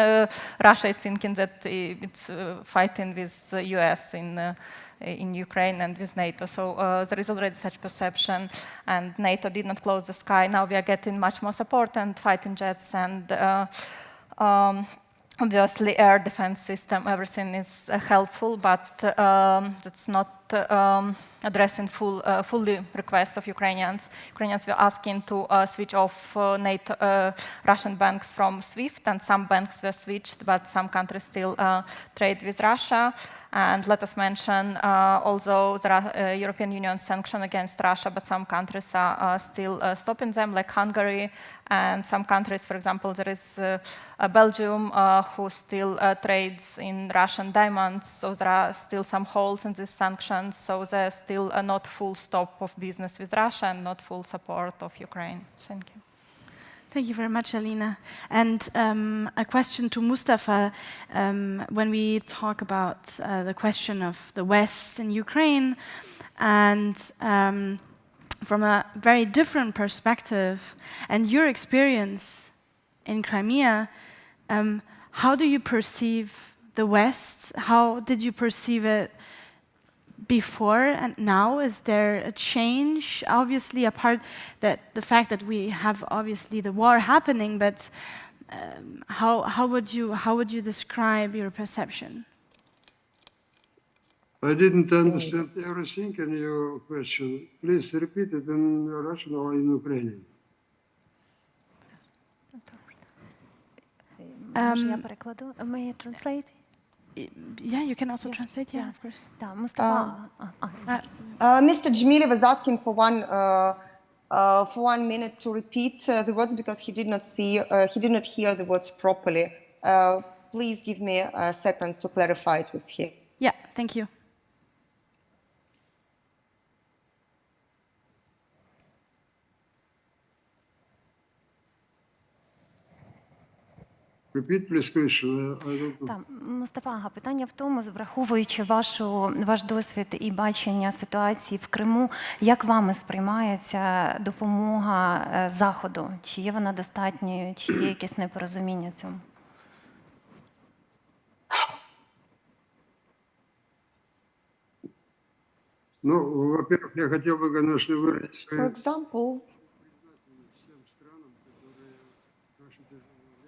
Russia is thinking that it's fighting with the US in in Ukraine and with NATO. So there is already such perception, and NATO did not close the sky. Now we are getting much more support and fighting jets and obviously air defense system. Everything is helpful, but that's not addressing fully requests of Ukrainians. Ukrainians were asking to switch off Russian banks from SWIFT, and some banks were switched, but some countries still trade with Russia. And let us mention, although there are European Union sanctions against Russia, but some countries are still stopping them, like Hungary, and some countries, for example, there is Belgium, who still trades in Russian diamonds, so there are still some holes in these sanctions, so there's still not full stop of business with Russia and not full support of Ukraine. Thank you. Thank you very much, Alina. And a question to Mustafa. When we talk about the question of the West in Ukraine, and from a very different perspective, and your experience in Crimea, how do you perceive the West? How did you perceive it before and now? Is there a change? Obviously, apart that the fact that we have obviously the war happening, but how would you describe your perception? I didn't understand everything in your question. Please repeat it in Russian or in Ukrainian. Я перекладу. May I translate? Yeah, you can also translate. Yeah, of course. Mustafa. Mr. Dzhemilev was asking for 1 minute to repeat the words because he did not hear the words properly. Please give me a second to clarify it with him. Yeah, thank you. Repeat, please, question. Мустафа, питання в тому, враховуючи ваш досвід і бачення ситуації в Криму, як вами сприймається допомога Заходу? Чи є вона достатньою, чи є якесь непорозуміння цьому? Ну, во-первых, я хотел бы, конечно, выразить For example,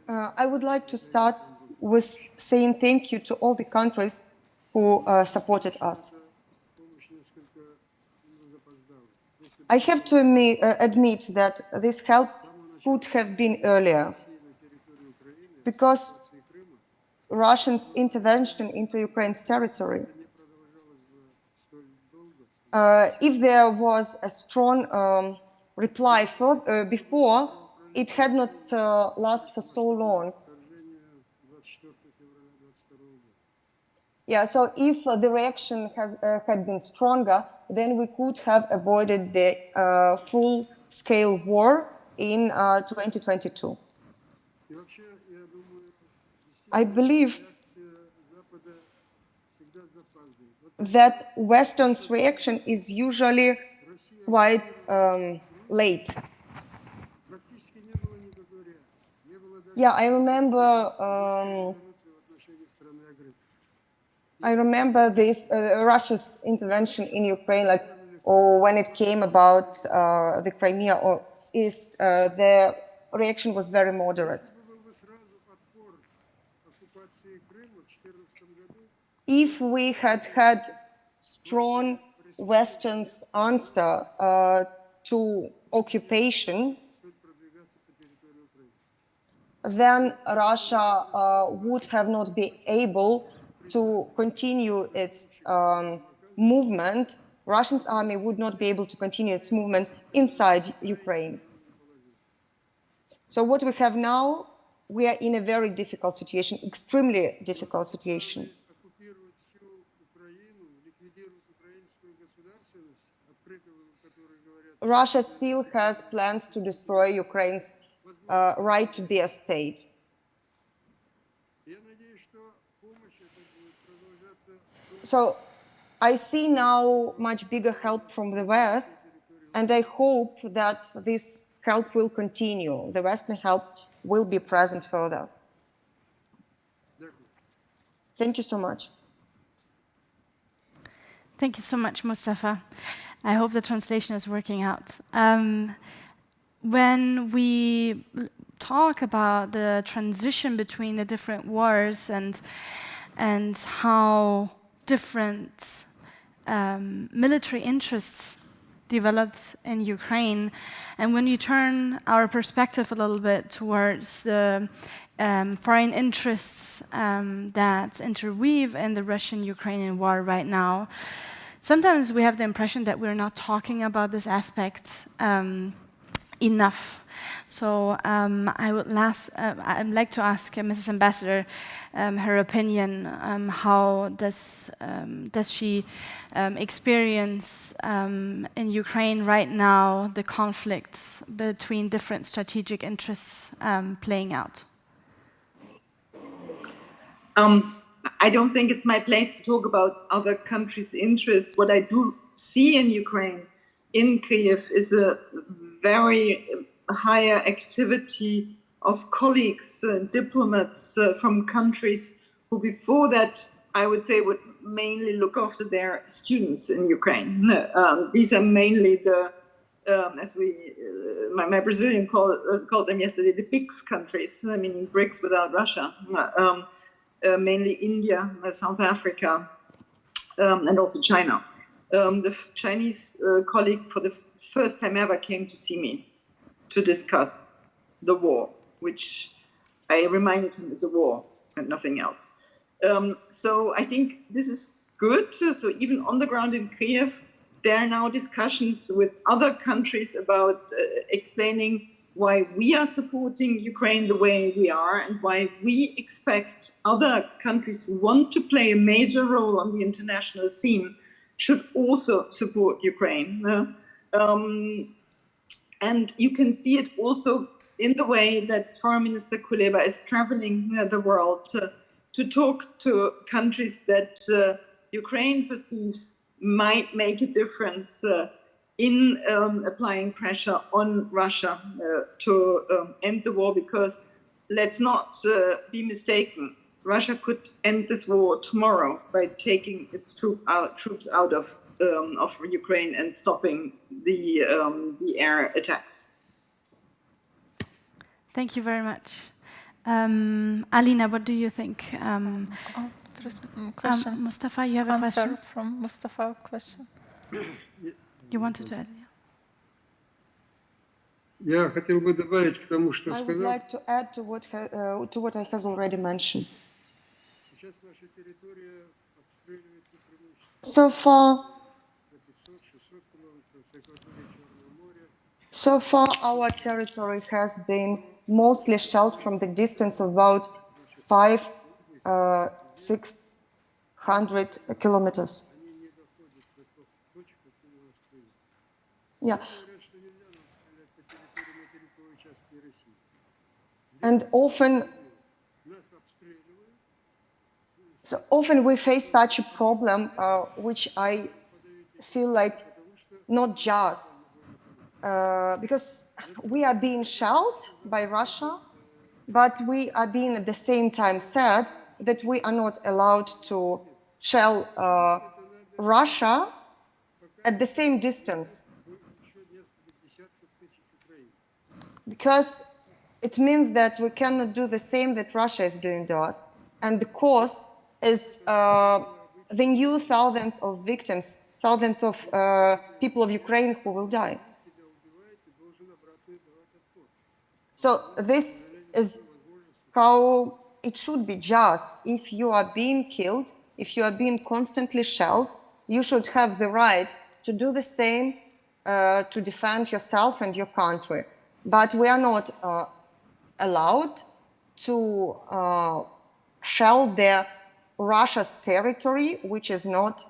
I would like to start with saying thank you to all the countries who supported us. I have to admit that this help could have been earlier, because Russia's intervention into Ukraine's territory, if there was a strong reply before, it had not lasted for so long. Yeah, so if the reaction had been stronger, then we could have avoided the full-scale war in 2022. I believe that Western's reaction is usually quite late. Yeah, I remember this Russia's intervention in Ukraine, like, or when it came about the Crimea, or the reaction was very moderate. If we had had strong Western's answer to occupation, then Russia would have not been able to continue its movement. Russia's army would not be able to continue its movement inside Ukraine. So what we have now, we are in a very difficult situation, extremely difficult situation. Russia still has plans to destroy Ukraine's right to be a state. So I see now much bigger help from the West, and I hope that this help will continue. The Western help will be present further. Thank you so much. Thank you so much, Mustafa. I hope the translation is working out. When we talk about the transition between the different wars and how different military interests developed in Ukraine, and when you turn our perspective a little bit towards the foreign interests that interweave in the Russian-Ukrainian war right now, sometimes we have the impression that we're not talking about this aspect enough. So I'd like to ask Mrs. Ambassador her opinion. How does she experience in Ukraine right now the conflicts between different strategic interests playing out? I don't think it's my place to talk about other countries' interests. What I do see in Ukraine, in Kyiv, is a very higher activity of colleagues, diplomats from countries who before that, I would say, would mainly look after their students in Ukraine. These are mainly the, as my Brazilian called them yesterday, the BRICS countries, I mean BRICS without Russia. Mainly India, South Africa, and also China. The Chinese colleague for the first time ever came to see me to discuss the war, which I reminded him is a war and nothing else. So I think this is good. So even on the ground in Kyiv, there are now discussions with other countries about explaining why we are supporting Ukraine the way we are and why we expect other countries who want to play a major role on the international scene should also support Ukraine. And you can see it also in the way that Foreign Minister Kuleba is traveling the world to talk to countries that Ukraine perceives might make a difference in applying pressure on Russia to end the war, because let's not be mistaken, Russia could end this war tomorrow by taking its troops out of Ukraine and stopping the air attacks. Thank you very much. Alina, what do you think? Question. Mustafa, you have a question? Answer from Mustafa question. You wanted to add? Я хотел бы добавить к тому, что I would сказал. like to add to what I has already mentioned. Сейчас наша территория обстреливается преимущественно So far, 500-600 километров с акватории Черного моря. So far, our territory has been mostly shelled from the distance of about 600 kilometers. Они не доходят до тех точек, откуда нас стреляют. Yeah, Говорят, что нельзя нам стрелять по территории материковой части России. and often we face such a problem, which I feel like not just because we are being shelled by Russia, but we are being at the same time said that we are not allowed to shell Russia at the same distance, because it means that we cannot do the same that Russia is doing to us, and the cost is the new thousands of victims, thousands of people of Ukraine who will die. So this is how it should be just. If you are being killed, if you are being constantly shelled, you should have the right to do the same to defend yourself and your country. But we are not allowed to shell Russia's territory, which is not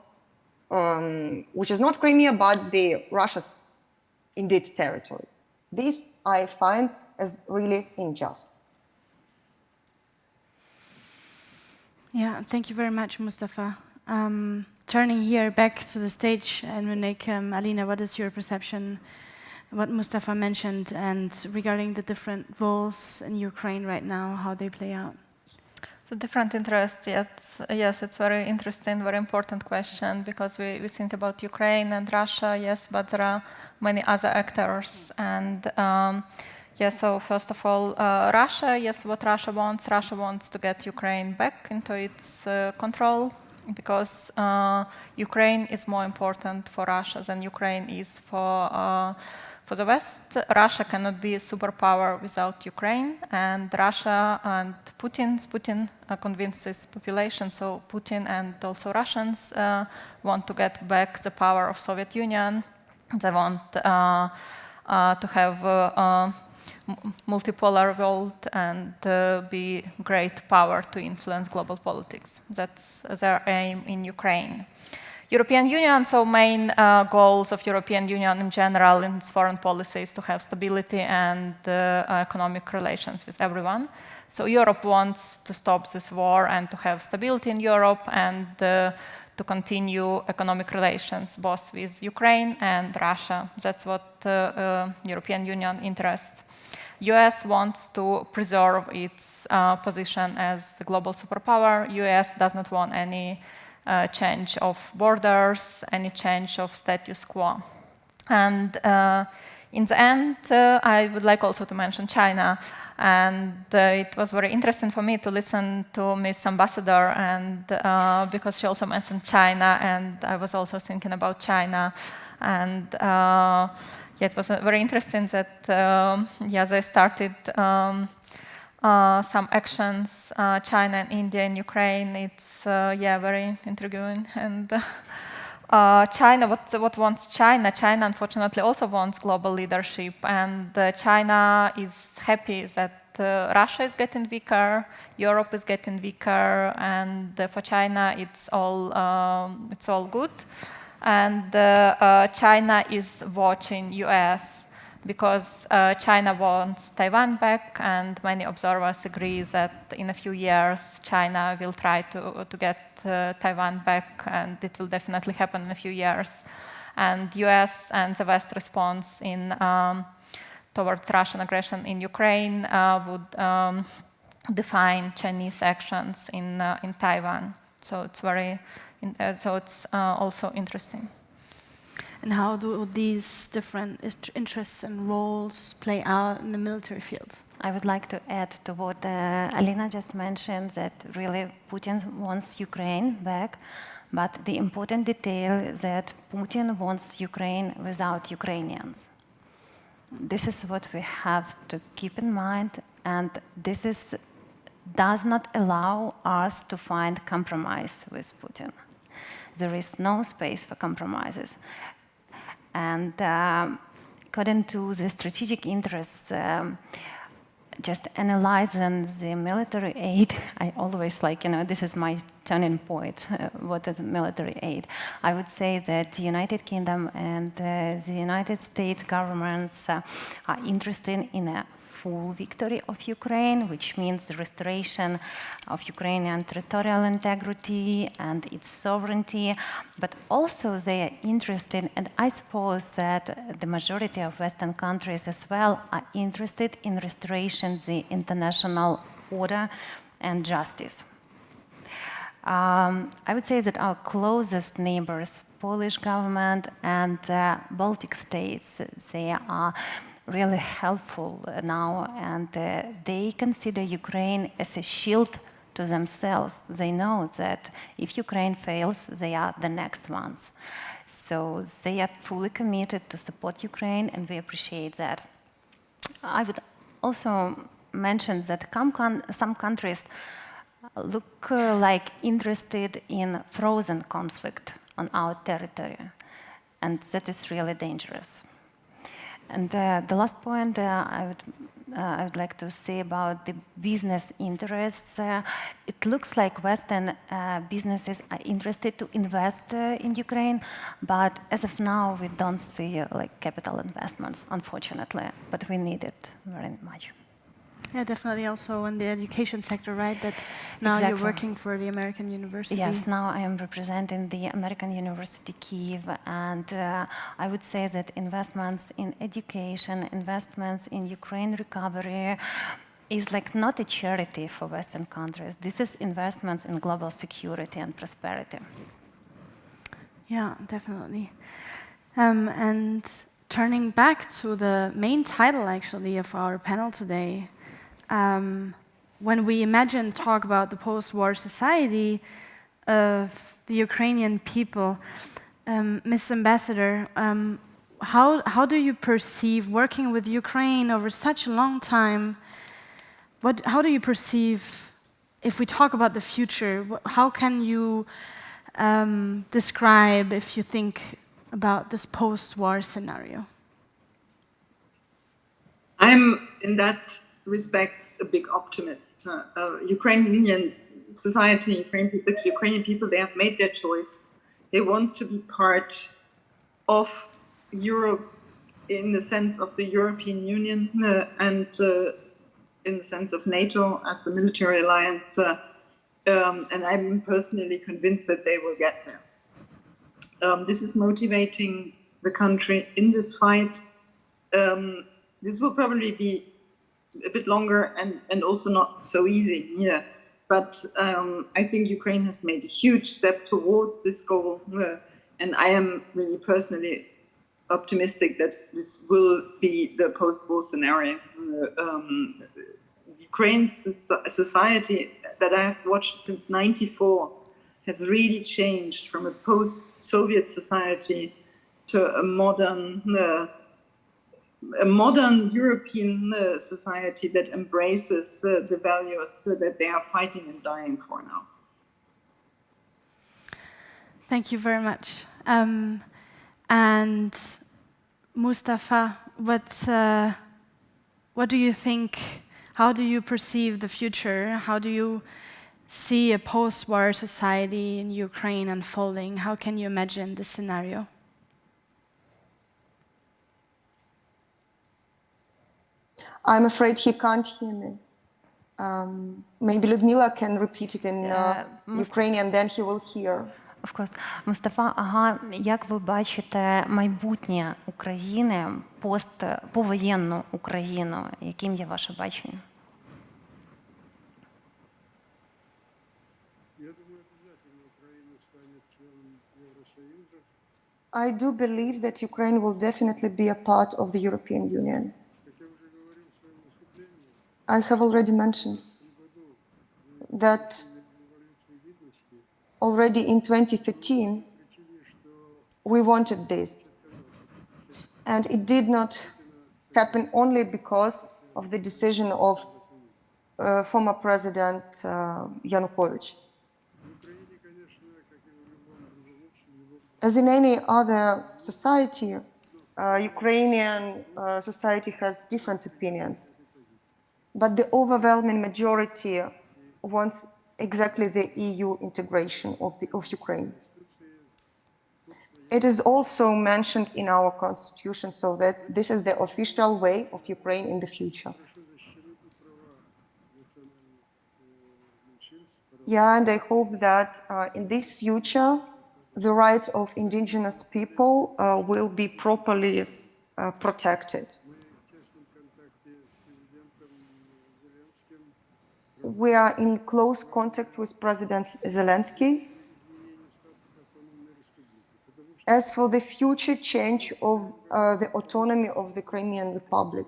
Crimea, but the Russia's indeed territory. This I find as really unjust. Yeah, thank you very much, Mustafa. Turning here back to the stage, and Alina, what is your perception, what Mustafa mentioned, and regarding the different roles in Ukraine right now, how they play out? So different interests, yes, it's very interesting, very important question, because we think about Ukraine and Russia, yes, but there are many other actors. And so first of all, Russia, yes, what Russia wants to get Ukraine back into its control, because Ukraine is more important for Russia than Ukraine is for the West. Russia cannot be a superpower without Ukraine, and Russia and Putin convinced this population, so Putin and also Russians want to get back the power of Soviet Union. They want to have a multipolar world and be great power to influence global politics. That's their aim in Ukraine. European Union, so main goals of European Union in general in its foreign policy is to have stability and economic relations with everyone. So Europe wants to stop this war and to have stability in Europe and to continue economic relations both with Ukraine and Russia. That's what European Union interests. US wants to preserve its position as the global superpower. US does not want any change of borders, any change of status quo. And in the end, I would like also to mention China. And it was very interesting for me to listen to Ms. Ambassador, and because she also mentioned China, and I was also thinking about China. And it was very interesting that they started some actions, China and India and Ukraine. It's very intriguing. And China, what wants China? China unfortunately also wants global leadership, and China is happy that Russia is getting weaker, Europe is getting weaker, and for China it's all good. And China is watching US. Because China wants Taiwan back, and many observers agree that in a few years China will try to get Taiwan back, and it will definitely happen in a few years. And US and the West response towards Russian aggression in Ukraine would define Chinese actions in Taiwan. So it's also interesting. And how do these different interests and roles play out in the military field? I would like to add to what Alina just mentioned, that really Putin wants Ukraine back, but the important detail is that Putin wants Ukraine without Ukrainians. This is what we have to keep in mind, and does not allow us to find compromise with Putin. There is no space for compromises. And according to the strategic interests, just analyzing the military aid, I always this is my turning point, what is military aid? I would say that the United Kingdom and the United States governments are interested in a full victory of Ukraine, which means the restoration of Ukrainian territorial integrity and its sovereignty, but also they are interested, and I suppose that the majority of Western countries as well are interested in restoration the international order and justice. I would say that our closest neighbors, Polish government and Baltic states, they are really helpful now, and they consider Ukraine as a shield to themselves. They know that if Ukraine fails, they are the next ones. So they are fully committed to support Ukraine, and we appreciate that. I would also mention that some countries look like interested in frozen conflict on our territory, and that is really dangerous. And the last point I would like to say about the business interests. It looks like Western businesses are interested to invest in Ukraine, but as of now, we don't see capital investments, unfortunately. But we need it very much. Yeah, definitely also in the education sector, right? That now Exactly. You're working for the American University. Yes, now I am representing the American University Kyiv, and I would say that investments in education, investments in Ukraine recovery is like not a charity for Western countries. This is investments in global security and prosperity. Yeah, definitely. And turning back to the main title, actually, of our panel today, when we talk about the post-war society of the Ukrainian people, Ms. Ambassador, how do you perceive working with Ukraine over such a long time? How do you perceive, if we talk about the future, how can you describe, if you think about this post-war scenario? I'm, in that respect, a big optimist. Ukrainian society, Ukrainian people, they have made their choice. They want to be part of Europe in the sense of the European Union and in the sense of NATO as the military alliance. And I'm personally convinced that they will get there. This is motivating the country in this fight. This will probably be a bit longer and also not so easy. Yeah. But I think Ukraine has made a huge step towards this goal. And I am really personally optimistic that this will be the post-war scenario. Ukraine's society that I have watched since '94 has really changed from a post-Soviet society to a modern European society that embraces the values that they are fighting and dying for now. Thank you very much. And Mustafa, what do you think? How do you perceive the future? How do you see a post-war society in Ukraine unfolding? How can you imagine this scenario? I'm afraid he can't hear me. Maybe Lyudmila can repeat it in Ukrainian, then he will hear. Of course. Мустафа, як ви бачите майбутнє України, повоєнну Україну? Яким є ваше бачення? I do believe that Ukraine will definitely be a part of the European Union. I have already mentioned that already in 2013, we wanted this. And it did not happen only because of the decision of former President Yanukovych. As in any other society, Ukrainian society has different opinions. But the overwhelming majority wants exactly the EU integration of Ukraine. It is also mentioned in our constitution, so that this is the official way of Ukraine in the future. Yeah, and I hope that in this future, the rights of indigenous people will be properly protected. We are in close contact with President Zelensky as for the future change of the autonomy of the Crimean Republic.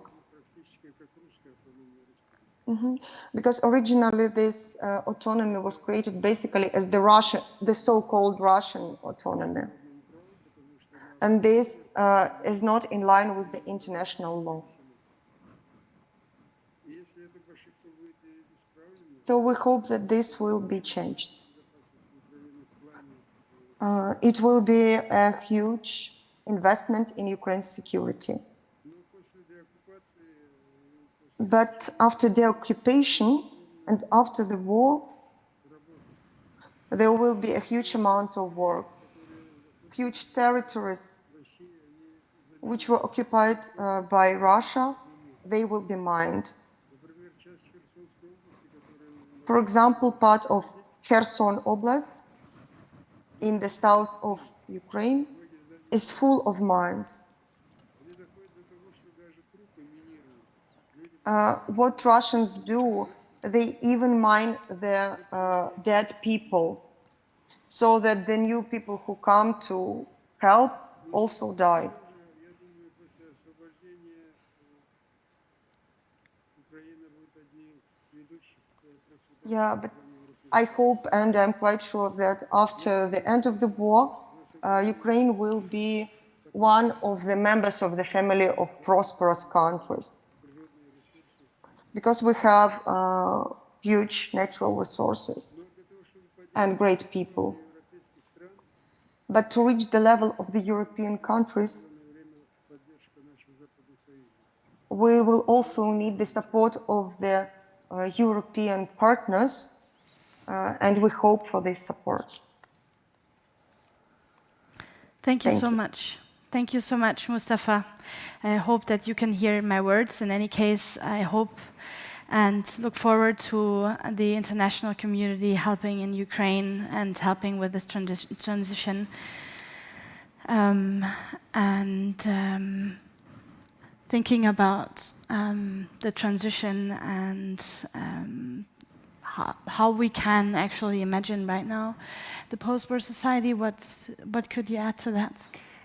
Because originally this autonomy was created basically as the so-called Russian autonomy. And this is not in line with the international law. So we hope that this will be changed. It will be a huge investment in Ukraine's security. But after the occupation and after the war, there will be a huge amount of work. Huge territories which were occupied by Russia, they will be mined. For example, part of Kherson Oblast in the south of Ukraine is full of mines. what Russians do, they even mine the dead people, so that the new people who come to help also die. Yeah, but I hope, and I'm quite sure that after the end of the war, Ukraine will be one of the members of the family of prosperous countries, because we have huge natural resources and great people. But to reach the level of the European countries, we will also need the support of the European partners, and we hope for this support. Thank you so much. Thank you so much, Mustafa. I hope that you can hear my words. In any case, I hope and look forward to the international community helping in Ukraine and helping with this transition. Thinking about the transition and how we can actually imagine right now the post-war society. What could you add to that?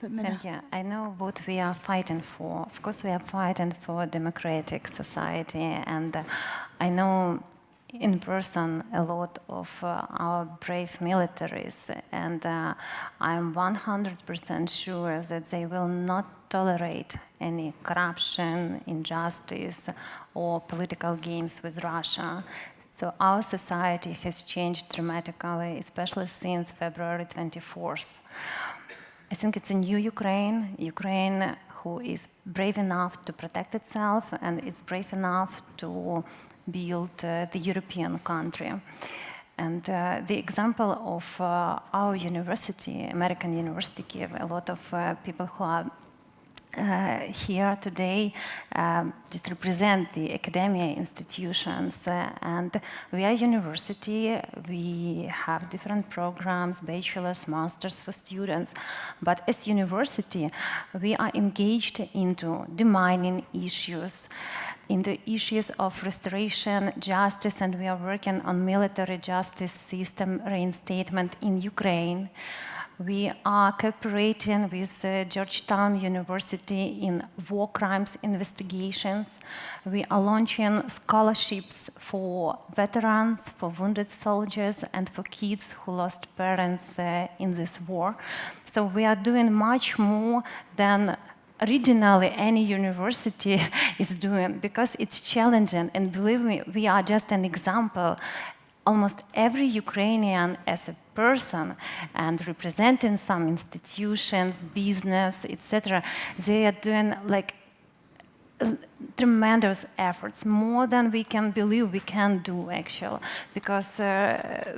Thank you. I know what we are fighting for. Of course, we are fighting for a democratic society, and I know in person a lot of our brave militaries, and I'm 100% sure that they will not tolerate any corruption, injustice, or political games with Russia. So our society has changed dramatically, especially since February 24th. I think it's a new Ukraine, Ukraine who is brave enough to protect itself, and it's brave enough to build the European country. And the example of our university, American University Kyiv, a lot of people who are here today just represent the academia institutions, and we are a university. We have different programs, bachelor's, master's for students, but as university we are engaged into demining issues, in the issues of restoration, justice, and we are working on military justice system reinstatement in Ukraine. We are cooperating with Georgetown University in war crimes investigations. We are launching scholarships for veterans, for wounded soldiers, and for kids who lost parents in this war. So we are doing much more than originally any university is doing, because it's challenging. And believe me, we are just an example. Almost every Ukrainian as a person and representing some institutions, business, etc., they are doing like tremendous efforts, more than we can believe we can do actually, because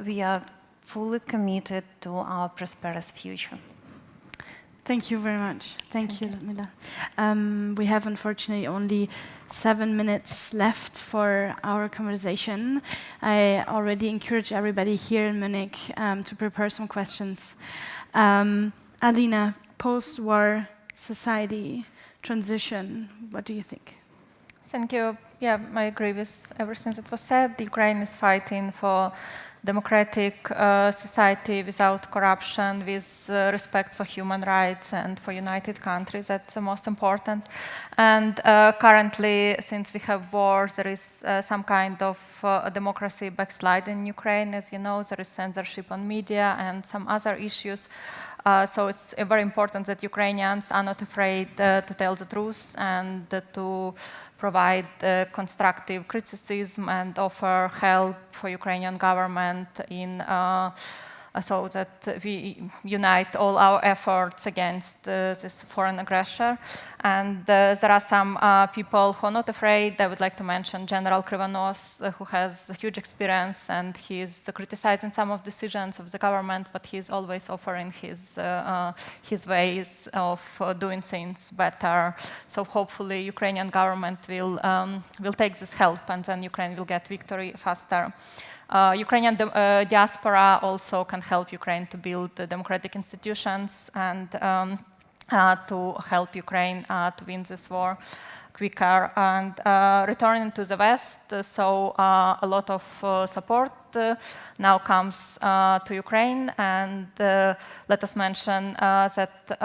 we are fully committed to our prosperous future. Thank you very much. Thank you, Lyudmila. We have unfortunately only 7 minutes left for our conversation. I already encourage everybody here in Munich to prepare some questions. Alina, post-war society transition, what do you think? Thank you. Yeah, I agree with everything that was said. Ukraine is fighting for democratic society without corruption, with respect for human rights and for united countries. That's the most important. And currently, since we have wars, there is some kind of democracy backslide in Ukraine. As you know, there is censorship on media and some other issues. So it's very important that Ukrainians are not afraid to tell the truth and to provide constructive criticism and offer help for Ukrainian government in so that we unite all our efforts against this foreign aggressor. And there are some people who are not afraid. I would like to mention General Krivonos, who has a huge experience, and he's criticizing some of decisions of the government, but he's always offering his ways of doing things better. So hopefully Ukrainian government will take this help, and then Ukraine will get victory faster. Ukrainian diaspora also can help Ukraine to build the democratic institutions and to help Ukraine to win this war. quicker. And returning to the West, so a lot of support now comes to Ukraine. And let us mention that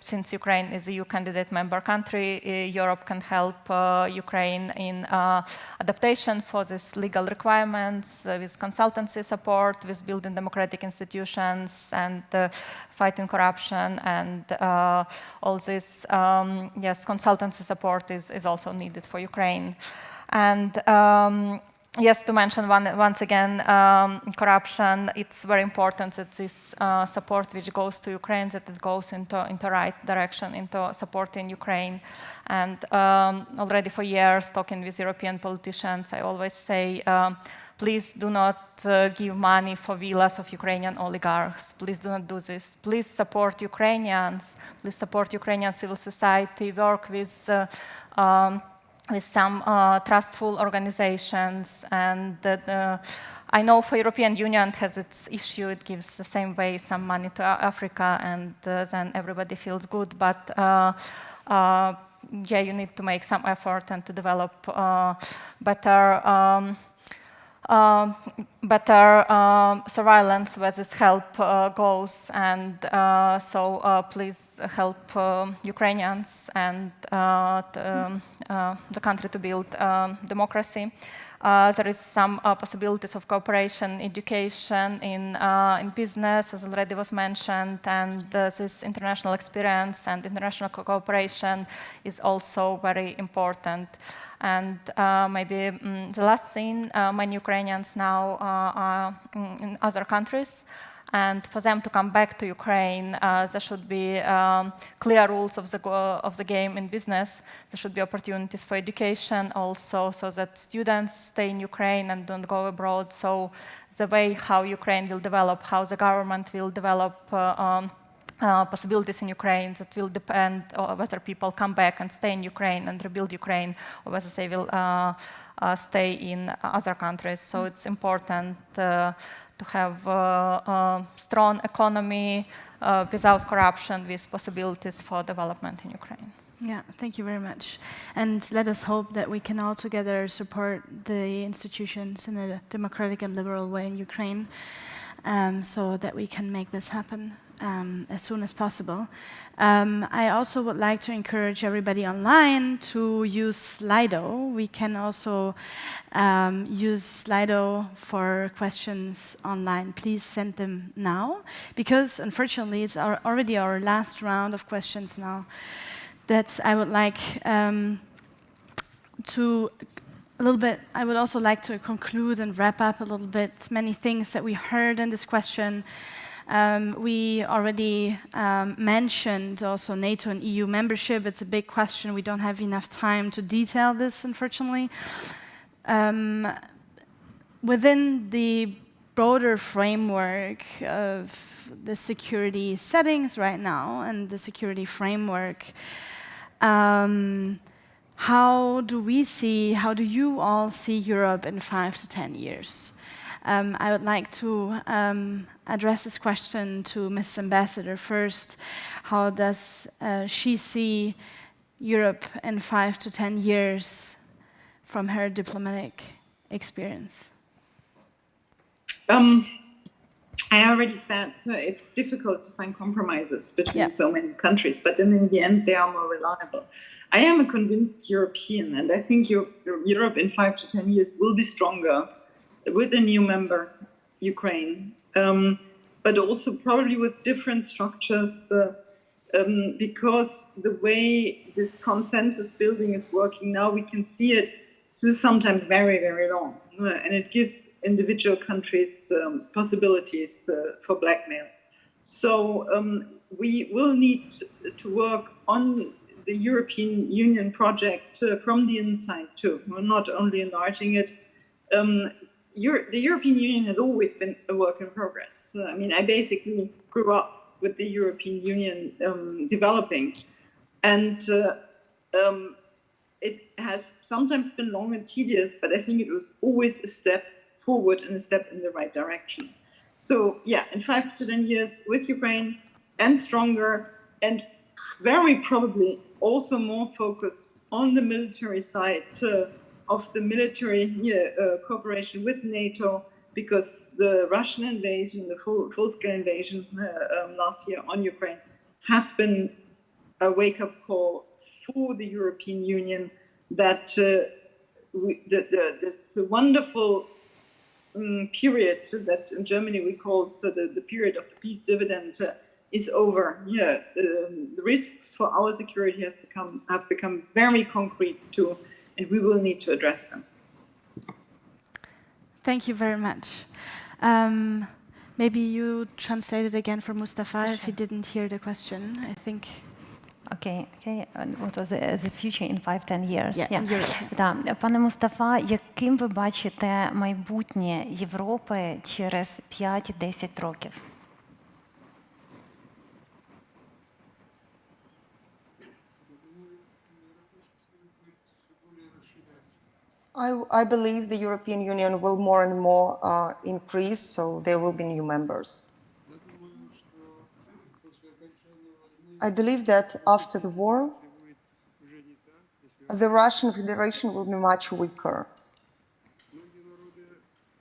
since Ukraine is a EU candidate member country, Europe can help Ukraine in adaptation for these legal requirements, with consultancy support, with building democratic institutions and fighting corruption, and all this, yes, consultancy support is also needed for Ukraine. And yes, to mention once again, corruption, it's very important that this support which goes to Ukraine, that it goes into right direction, into supporting Ukraine. And already for years, talking with European politicians, I always say, please do not give money for villas of Ukrainian oligarchs. Please do not do this. Please support Ukrainians. Please support Ukrainian civil society, work with some trustful organizations. And I know for European Union has its issue, it gives the same way some money to Africa, and then everybody feels good. But yeah, you need to make some effort and to develop better surveillance where this help goes. And so please help Ukrainians and the country to build democracy. There is some possibilities of cooperation, education, in business, as already was mentioned, and this international experience and international cooperation is also very important. And maybe the last thing, many Ukrainians now are in other countries, and for them to come back to Ukraine, there should be clear rules of the game in business. There should be opportunities for education also, so that students stay in Ukraine and don't go abroad. So the way how Ukraine will develop, how the government will develop possibilities in Ukraine, that will depend on whether people come back and stay in Ukraine and rebuild Ukraine, or whether they will stay in other countries. So it's important to have a strong economy without corruption, with possibilities for development in Ukraine. Yeah, thank you very much. And let us hope that we can all together support the institutions in a democratic and liberal way in Ukraine, so that we can make this happen as soon as possible. I also would like to encourage everybody online to use Slido. We can also use Slido for questions online. Please send them now, because unfortunately it's already our last round of questions now. That I would like I would also like to conclude and wrap up a little bit many things that we heard in this question. We already mentioned also NATO and EU membership. It's a big question. We don't have enough time to detail this, unfortunately. Within the broader framework of the security settings right now and the security framework, how do you all see Europe in 5 to 10 years? I would like to address this question to Ms. Ambassador first. How does she see Europe in 5 to 10 years from her diplomatic experience? I already said it's difficult to find compromises between so many countries, but then in the end they are more reliable. I am a convinced European, and I think Europe in 5 to 10 years will be stronger with a new member, Ukraine, but also probably with different structures, because the way this consensus building is working now, we can see it. This is sometimes very, very long, and it gives individual countries possibilities for blackmail. So we will need to work on the European Union project from the inside too. We're not only enlarging it. The European Union has always been a work in progress. I mean, I basically grew up with the European Union developing, and it has sometimes been long and tedious, but I think it was always a step forward and a step in the right direction. So yeah, in 5 to 10 years with Ukraine, and stronger, and very probably also more focused on the military side of the military cooperation with NATO, because the Russian invasion, the full-scale invasion last year on Ukraine, has been a wake-up call for the European Union that this wonderful period that in Germany we call the period of the peace dividend is over. The risks for our security have become very concrete too, and we will need to address them. Thank you very much. Maybe you translate it again for Mustafa if he didn't hear the question, I think. Okay. What was the future in 5-10 years? Yeah. Пане Мустафа, яким ви бачите майбутнє Європи через 5-10 років? I believe the European Union will more and more increase, so there will be new members. I believe that after the war, the Russian Federation will be much weaker.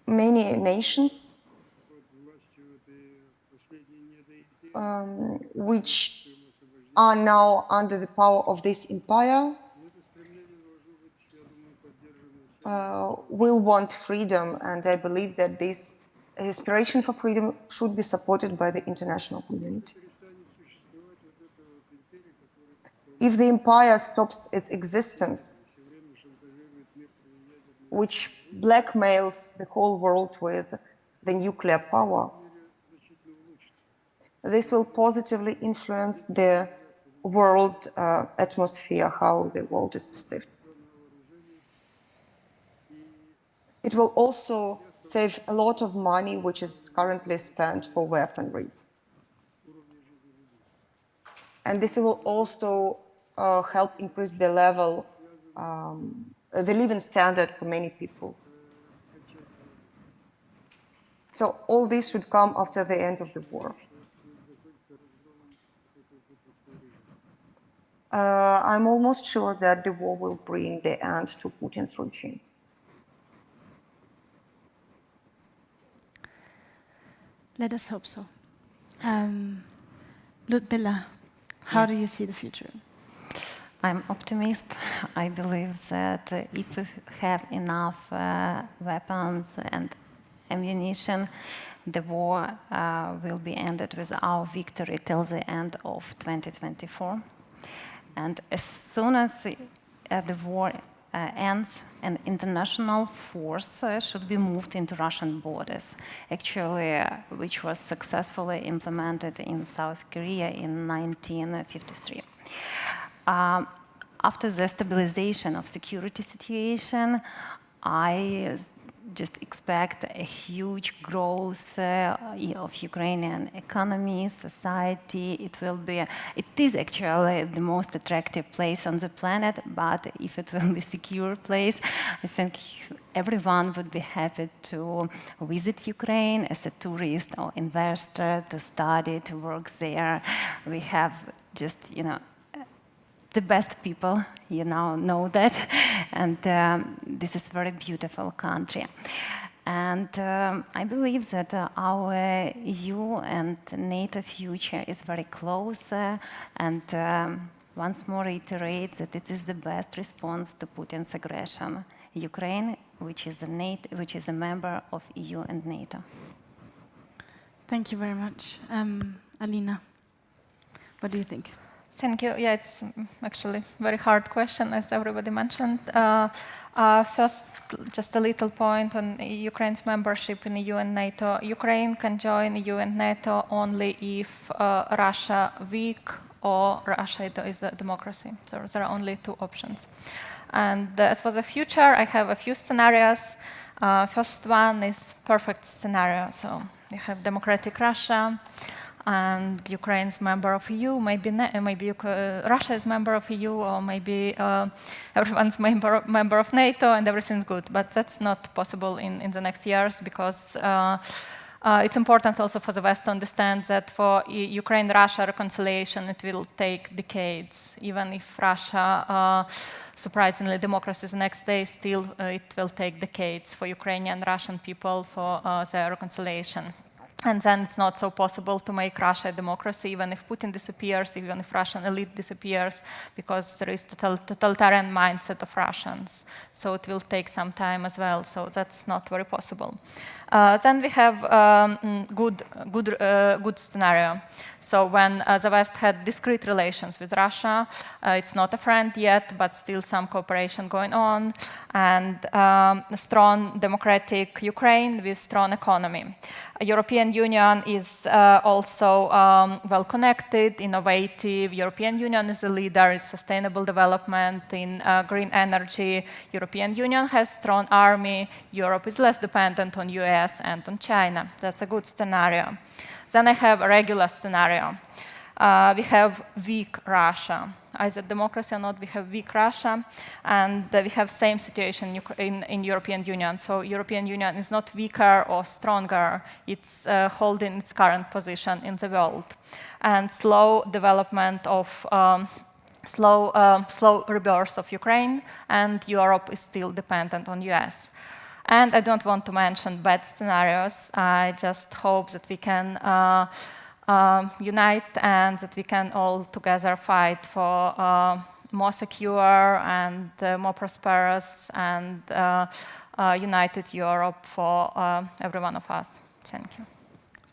Many nations which are now under the power of this empire will want freedom, and I believe that this aspiration for freedom should be supported by the international community. If the empire stops its existence, which blackmails the whole world with the nuclear power, this will positively influence the world atmosphere, how the world is perceived. It will also save a lot of money, which is currently spent for weaponry. And this will also help increase the level, the living standard for many people. So all this should come after the end of the war. I'm almost sure that the war will bring the end to Putin's regime. Let us hope so. Lyudmila, how do you see the future? I'm optimist. I believe that if we have enough weapons and ammunition, the war will be ended with our victory till the end of 2024. And as soon as the war ends, an international force should be moved into Russian borders, actually, which was successfully implemented in South Korea in 1953. After the stabilization of security situation, I just expect a huge growth of Ukrainian economy, society. It is actually the most attractive place on the planet, but if it will be a secure place, I think everyone would be happy to visit Ukraine as a tourist or investor, to study, to work there. We have just, the best people, know that, and this is a very beautiful country. And I believe that our EU and NATO future is very close, and once more reiterate that it is the best response to Putin's aggression. Ukraine, which is a member of EU and NATO. Thank you very much. Alina, what do you think? Thank you. Yeah, it's actually a very hard question, as everybody mentioned. First, just a little point on Ukraine's membership in EU and NATO. Ukraine can join EU and NATO only if Russia weak or Russia is a democracy. So there are only two options. And as for the future, I have a few scenarios. First one is perfect scenario. So you have democratic Russia, and Ukraine's member of EU, maybe Russia is member of EU, or maybe everyone's member of NATO, and everything's good. But that's not possible in the next years, because It's important also for the West to understand that for Ukraine-Russia reconciliation, it will take decades. Even if Russia, surprisingly, democracy the next day, still it will take decades for Ukrainian and Russian people for their reconciliation. And then it's not so possible to make Russia a democracy, even if Putin disappears, even if Russian elite disappears, because there is totalitarian mindset of Russians. So it will take some time as well. So that's not very possible. Then we have good scenario. So when the West had discrete relations with Russia, it's not a friend yet, but still some cooperation going on, and a strong democratic Ukraine with strong economy. European Union is also well-connected, innovative. European Union is a leader in sustainable development, in green energy. European Union has strong army. Europe is less dependent on US and on China. That's a good scenario. Then I have a regular scenario. We have weak Russia. Either democracy or not, we have weak Russia, and we have same situation in European Union. So European Union is not weaker or stronger. It's holding its current position in the world. And slow development of slow rebirth of Ukraine, and Europe is still dependent on US. And I don't want to mention bad scenarios. I just hope that we can unite and that we can all together fight for more secure and more prosperous and united Europe for every one of us. Thank you.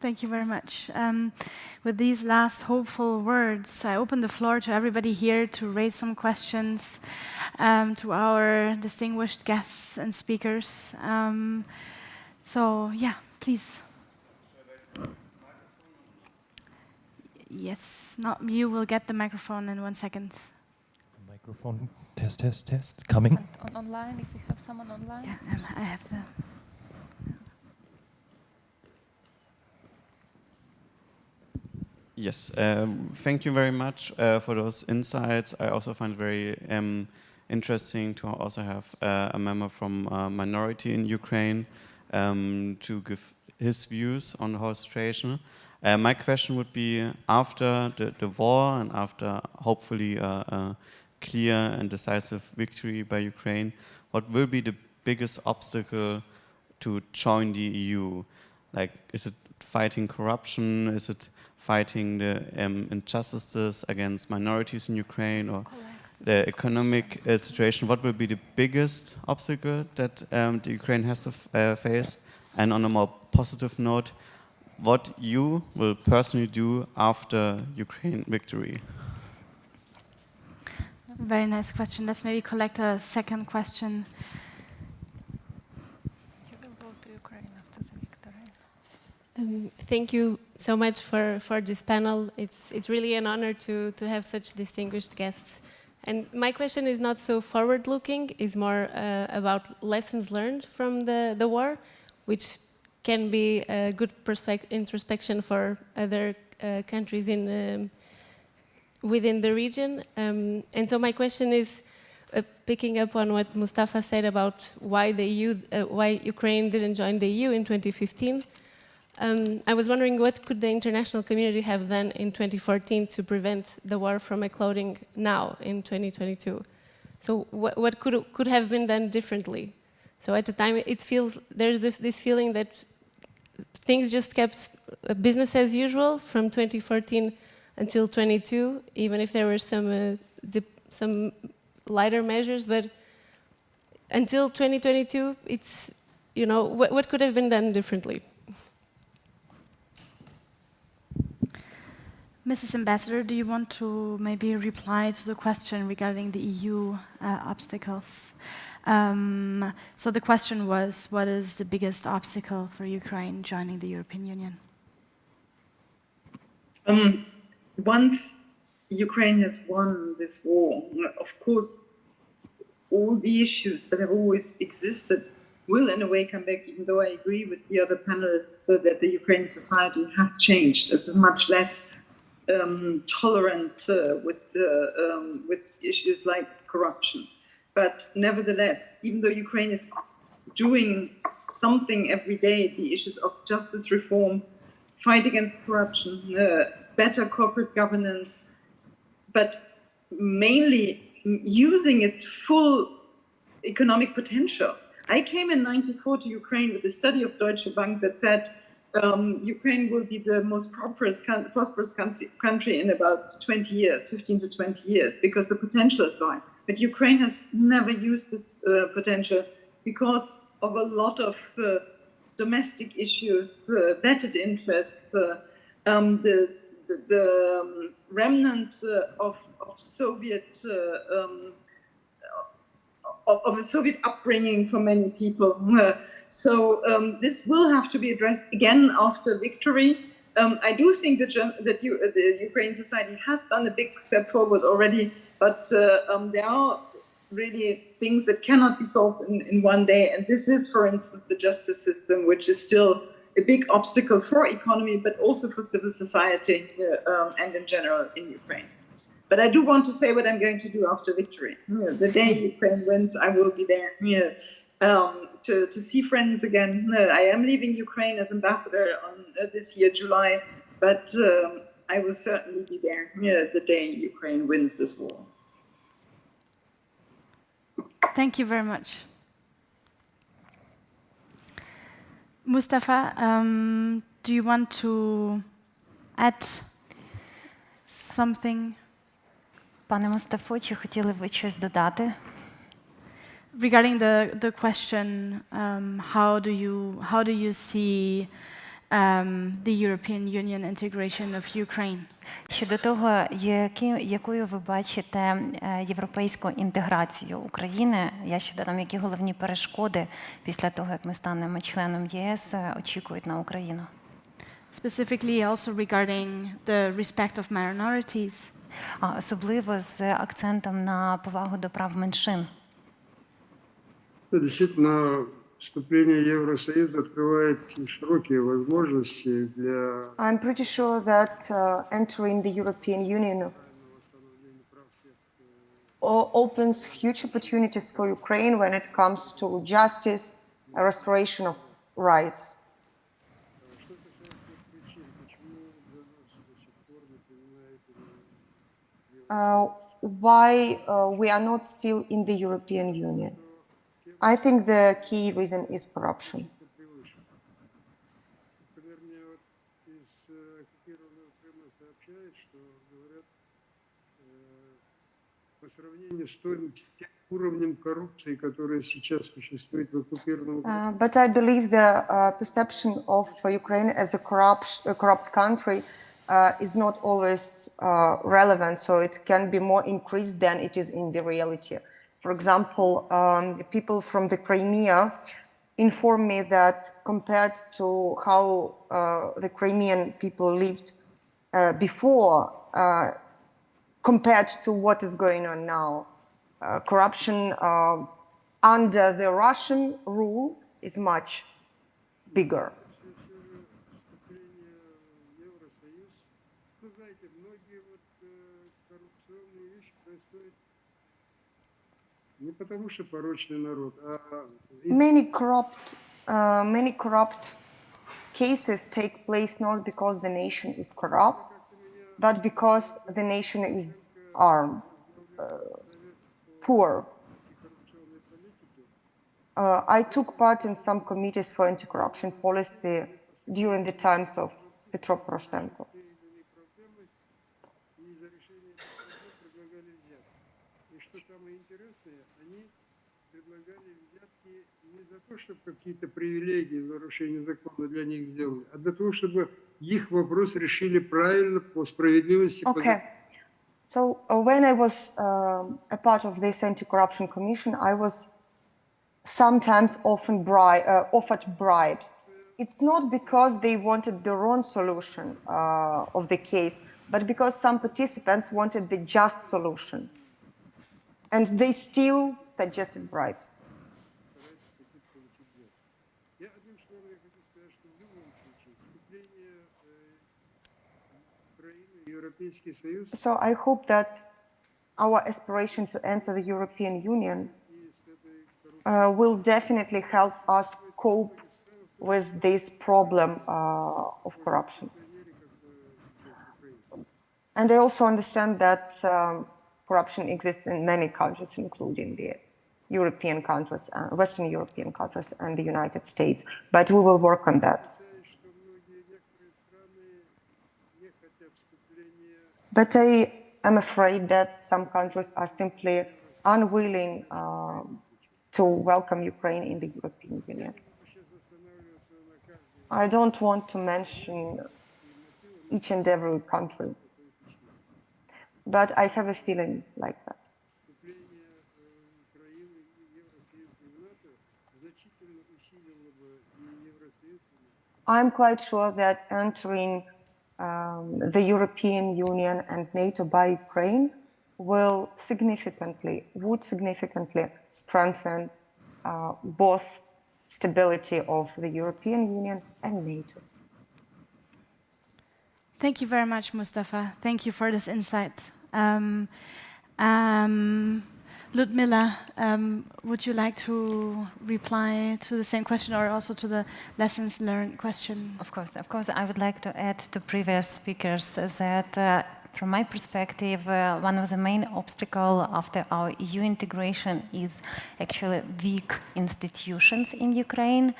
Thank you very much. With these last hopeful words, I open the floor to everybody here to raise some questions to our distinguished guests and speakers. So, yeah, please. Yes, not you will get the microphone in 1 second. Microphone, test, coming. And online, if we have someone online. Yeah, I have the... Yes, thank you very much for those insights. I also find it very interesting to also have a member from a minority in Ukraine to give his views on the whole situation. My question would be, after the war and after hopefully a clear and decisive victory by Ukraine, what will be the biggest obstacle to join the EU? Like, is it fighting corruption? Is it fighting the injustices against minorities in Ukraine, or the economic situation? What will be the biggest obstacle that the Ukraine has to face? And on a more positive note, what you will personally do after Ukraine victory? Very nice question. Let's maybe collect a second question. You will go to Ukraine after the victory. Thank you so much for this panel. It's really an honor to have such distinguished guests. And my question is not so forward-looking, it's more about lessons learned from the war, which can be a good introspection for other countries within the region. And so my question is, picking up on what Mustafa said about why why Ukraine didn't join the EU in 2015. I was wondering, what could the international community have done in 2014 to prevent the war from exploding now in 2022? So what could have been done differently? So at the time, it feels there's this feeling that things just kept business as usual from 2014 until 22, even if there were some lighter measures. But until 2022, it's, you know, what could have been done differently? Mrs. Ambassador, do you want to maybe reply to the question regarding the EU obstacles? So the question was, what is the biggest obstacle for Ukraine joining the European Union? Once Ukraine has won this war, of course, all the issues that have always existed will in a way come back, even though I agree with the other panelists that the Ukrainian society has changed. It's much less tolerant with issues like corruption. But nevertheless, even though Ukraine is doing something every day, the issues of justice reform, fight against corruption, better corporate governance, but mainly using its full economic potential. I came in '94 to Ukraine with a study of Deutsche Bank that said Ukraine will be the most prosperous country in about 20 years, 15 to 20 years, because the potential is so high. But Ukraine has never used this potential because of a lot of domestic issues, vested interests, the remnant of Soviet of a Soviet upbringing for many people. So this will have to be addressed again after victory. I do think that the Ukrainian society has done a big step forward already, but there are really things that cannot be solved in one day. And this is, for instance, the justice system, which is still a big obstacle for economy, but also for civil society and in general in Ukraine. But I do want to say what I'm going to do after victory. The day Ukraine wins, I will be there to see friends again. I am leaving Ukraine as ambassador on this year, July, but I will certainly be there the day Ukraine wins this war. Thank you very much. Mustafa, do you want to add something? Пане Мустафо, чи хотіли ви щось додати? Regarding the question, how do you see the European Union integration of Ukraine? Щодо того, якою ви бачите європейську інтеграцію України, я ще додам, які головні перешкоди після того, як ми станемо членом ЄС, очікують на Україну? Specifically also regarding the respect of minorities. Особливо з акцентом на повагу до прав меншин. Действительно, вступление в Евросоюз открывает широкие возможности для... I'm pretty sure that entering the European Union opens huge opportunities for Ukraine when it comes to justice, restoration of rights. Why we are not still in the European Union? I think the key reason is corruption. But I believe the perception of Ukraine as a corrupt country is not always relevant, so it can be more increased than it is in the reality. For example, the people from the Crimea informed me that compared to how the Crimean people lived before, compared to what is going on now, corruption under the Russian rule is much bigger. Many corrupt cases take place not because the nation is corrupt, but because the nation is armed, poor. I took part in some committees for anti-corruption policy during the times of Petro Poroshenko. Чтобы какие-то привилегии в нарушении закона для них сделали, а для того, чтобы их вопрос решили правильно, по справедливости. Okay. So when I was a part of this anti-corruption commission, I was sometimes often offered bribes. It's not because they wanted the wrong solution of the case, but because some participants wanted the just solution. And they still suggested bribes. So I hope that our aspiration to enter the European Union will definitely help us cope with this problem of corruption. And I also understand that corruption exists in many countries, including the European countries, Western European countries, and the United States. But we will work on that. But I am afraid that some countries are simply unwilling to welcome Ukraine in the European Union. I don't want to mention each and every country, but I have a feeling like that. I'm quite sure that entering the European Union and NATO by Ukraine would significantly strengthen both stability of the European Union and NATO. Thank you very much, Mustafa. Thank you for this insight. Lyudmila, would you like to reply to the same question or also to the lessons learned question? Of course. I would like to add to previous speakers that from my perspective, one of the main obstacles after our EU integration is actually weak institutions in Ukraine.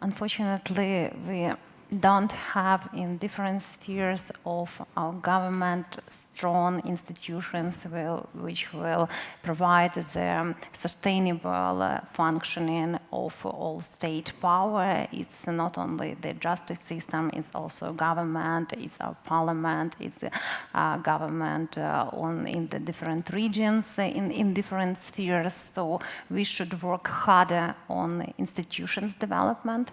Unfortunately, we don't have in different spheres of our government strong institutions which will provide the sustainable functioning of all state power. It's not only the justice system, it's also government, it's our parliament, it's government in the different regions, in different spheres. So we should work harder on institutions development.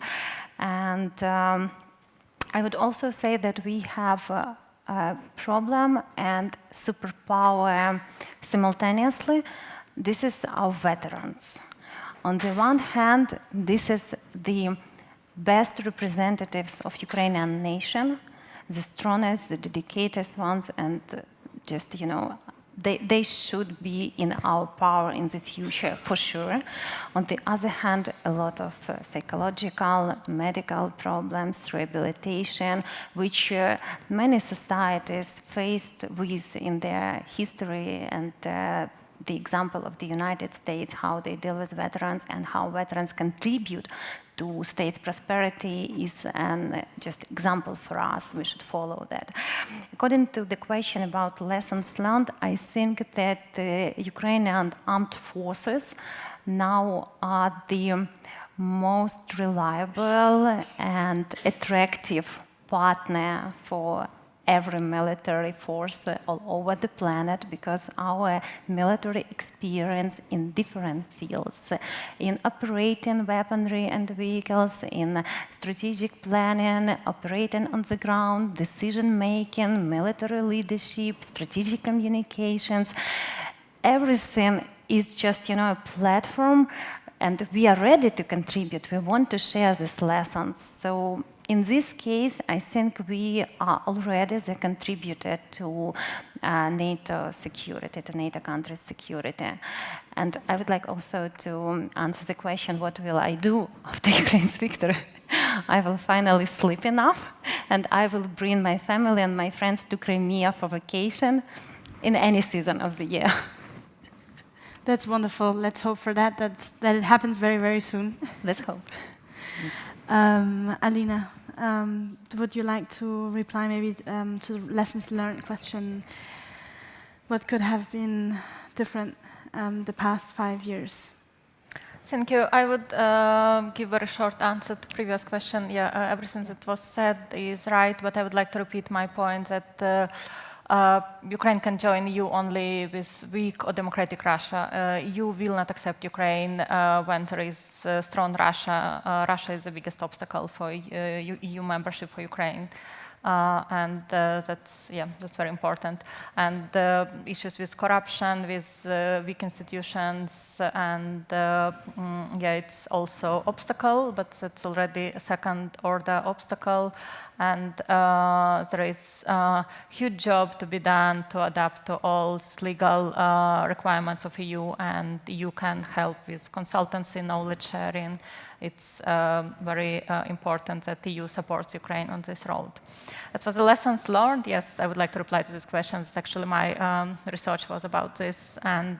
And I would also say that we have a problem and superpower simultaneously. This is our veterans. On the one hand, this is the best representatives of Ukrainian nation, the strongest, the dedicated ones, and just, they should be in our power in the future, for sure. On the other hand, a lot of psychological, medical problems, rehabilitation, which many societies faced with in their history, and the example of the United States, how they deal with veterans and how veterans contribute to state's prosperity is an just example for us. We should follow that. According to the question about lessons learned, I think that the Ukrainian armed forces now are the most reliable and attractive partner for every military force all over the planet, because our military experience in different fields, in operating weaponry and vehicles, in strategic planning, operating on the ground, decision-making, military leadership, strategic communications, everything is just, a platform, and we are ready to contribute. We want to share these lessons. So in this case, I think we are already the contributor to NATO security, to NATO countries' security. And I would like also to answer the question, what will I do after Ukraine's victory? I will finally sleep enough, and I will bring my family and my friends to Crimea for vacation in any season of the year. That's wonderful. Let's hope for that it happens very, very soon. Let's hope. Alina, would you like to reply maybe to the lessons learned question? What could have been different the past 5 years? Thank you. I would give a very short answer to previous question. Yeah, everything that was said is right, but I would like to repeat my point that Ukraine can join EU only with weak or democratic Russia. EU will not accept Ukraine when there is strong Russia. Russia is the biggest obstacle for EU membership for Ukraine. that's very important. And issues with corruption, with weak institutions, and it's also obstacle, but that's already a second-order obstacle. And there is a huge job to be done to adapt to all legal requirements of EU, and EU can help with consultancy, knowledge sharing. It's very important that the EU supports Ukraine on this road. As for the lessons learned, yes, I would like to reply to these questions. Actually, my research was about this, and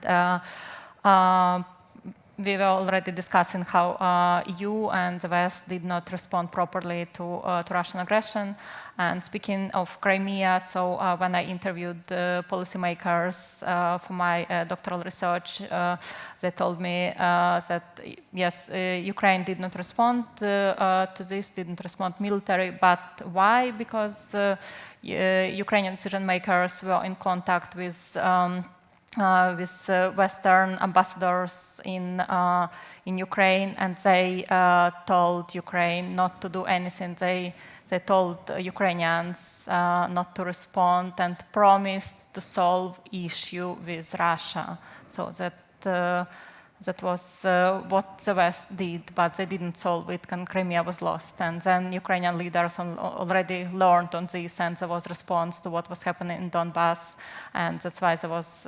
we were already discussing how EU and the West did not respond properly to Russian aggression. And speaking of Crimea, so when I interviewed policymakers for my doctoral research, they told me that yes, Ukraine did not respond to this, didn't respond military, but why? Because Ukrainian decision makers were in contact with Western ambassadors in Ukraine, and they told Ukraine not to do anything. They told Ukrainians not to respond and promised to solve issue with Russia. So that was what the West did, but they didn't solve it, and Crimea was lost. And then Ukrainian leaders already learned on this, and there was response to what was happening in Donbass, and that's why there was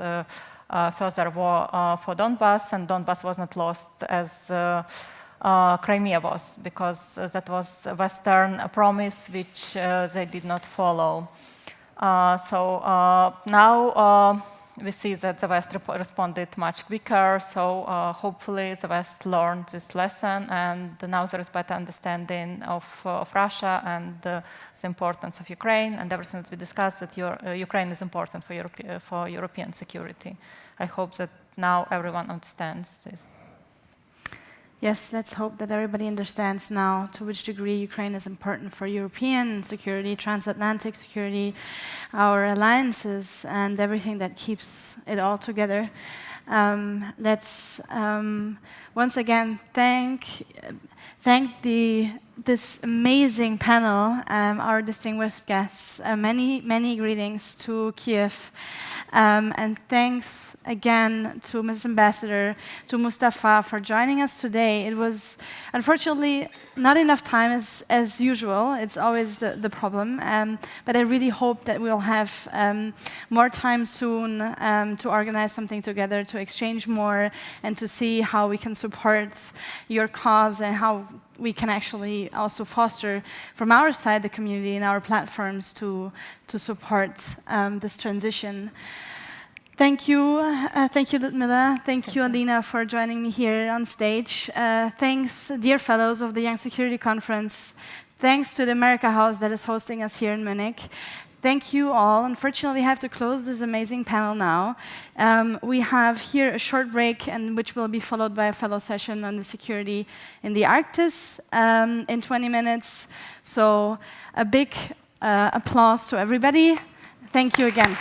further war for Donbass, and Donbass was not lost as Crimea was, because that was a Western promise which they did not follow. So now we see that the West responded much quicker, so hopefully the West learned this lesson, and now there is better understanding of Russia and the importance of Ukraine, and everything that we discussed, that Ukraine is important for European security. I hope that now everyone understands this. Yes, let's hope that everybody understands now to which degree Ukraine is important for European security, transatlantic security, our alliances, and everything that keeps it all together. Let's once again thank this amazing panel, our distinguished guests. Many greetings to Kyiv, and thanks again to Ms. Ambassador, to Mustafa for joining us today. It was unfortunately not enough time as usual. It's always the problem, but I really hope that we'll have more time soon to organize something together, to exchange more, and to see how we can support your cause and how we can actually also foster from our side the community and our platforms to support this transition. Thank you, Lyudmila. Thank you, Alina, for joining me here on stage. Thanks, dear fellows of the Young Security Conference. Thanks to the America House that is hosting us here in Munich. Thank you all. Unfortunately, I have to close this amazing panel now. We have here a short break, and which will be followed by a fellow session on the security in the Arctic in 20 minutes. So a big applause to everybody. Thank you again.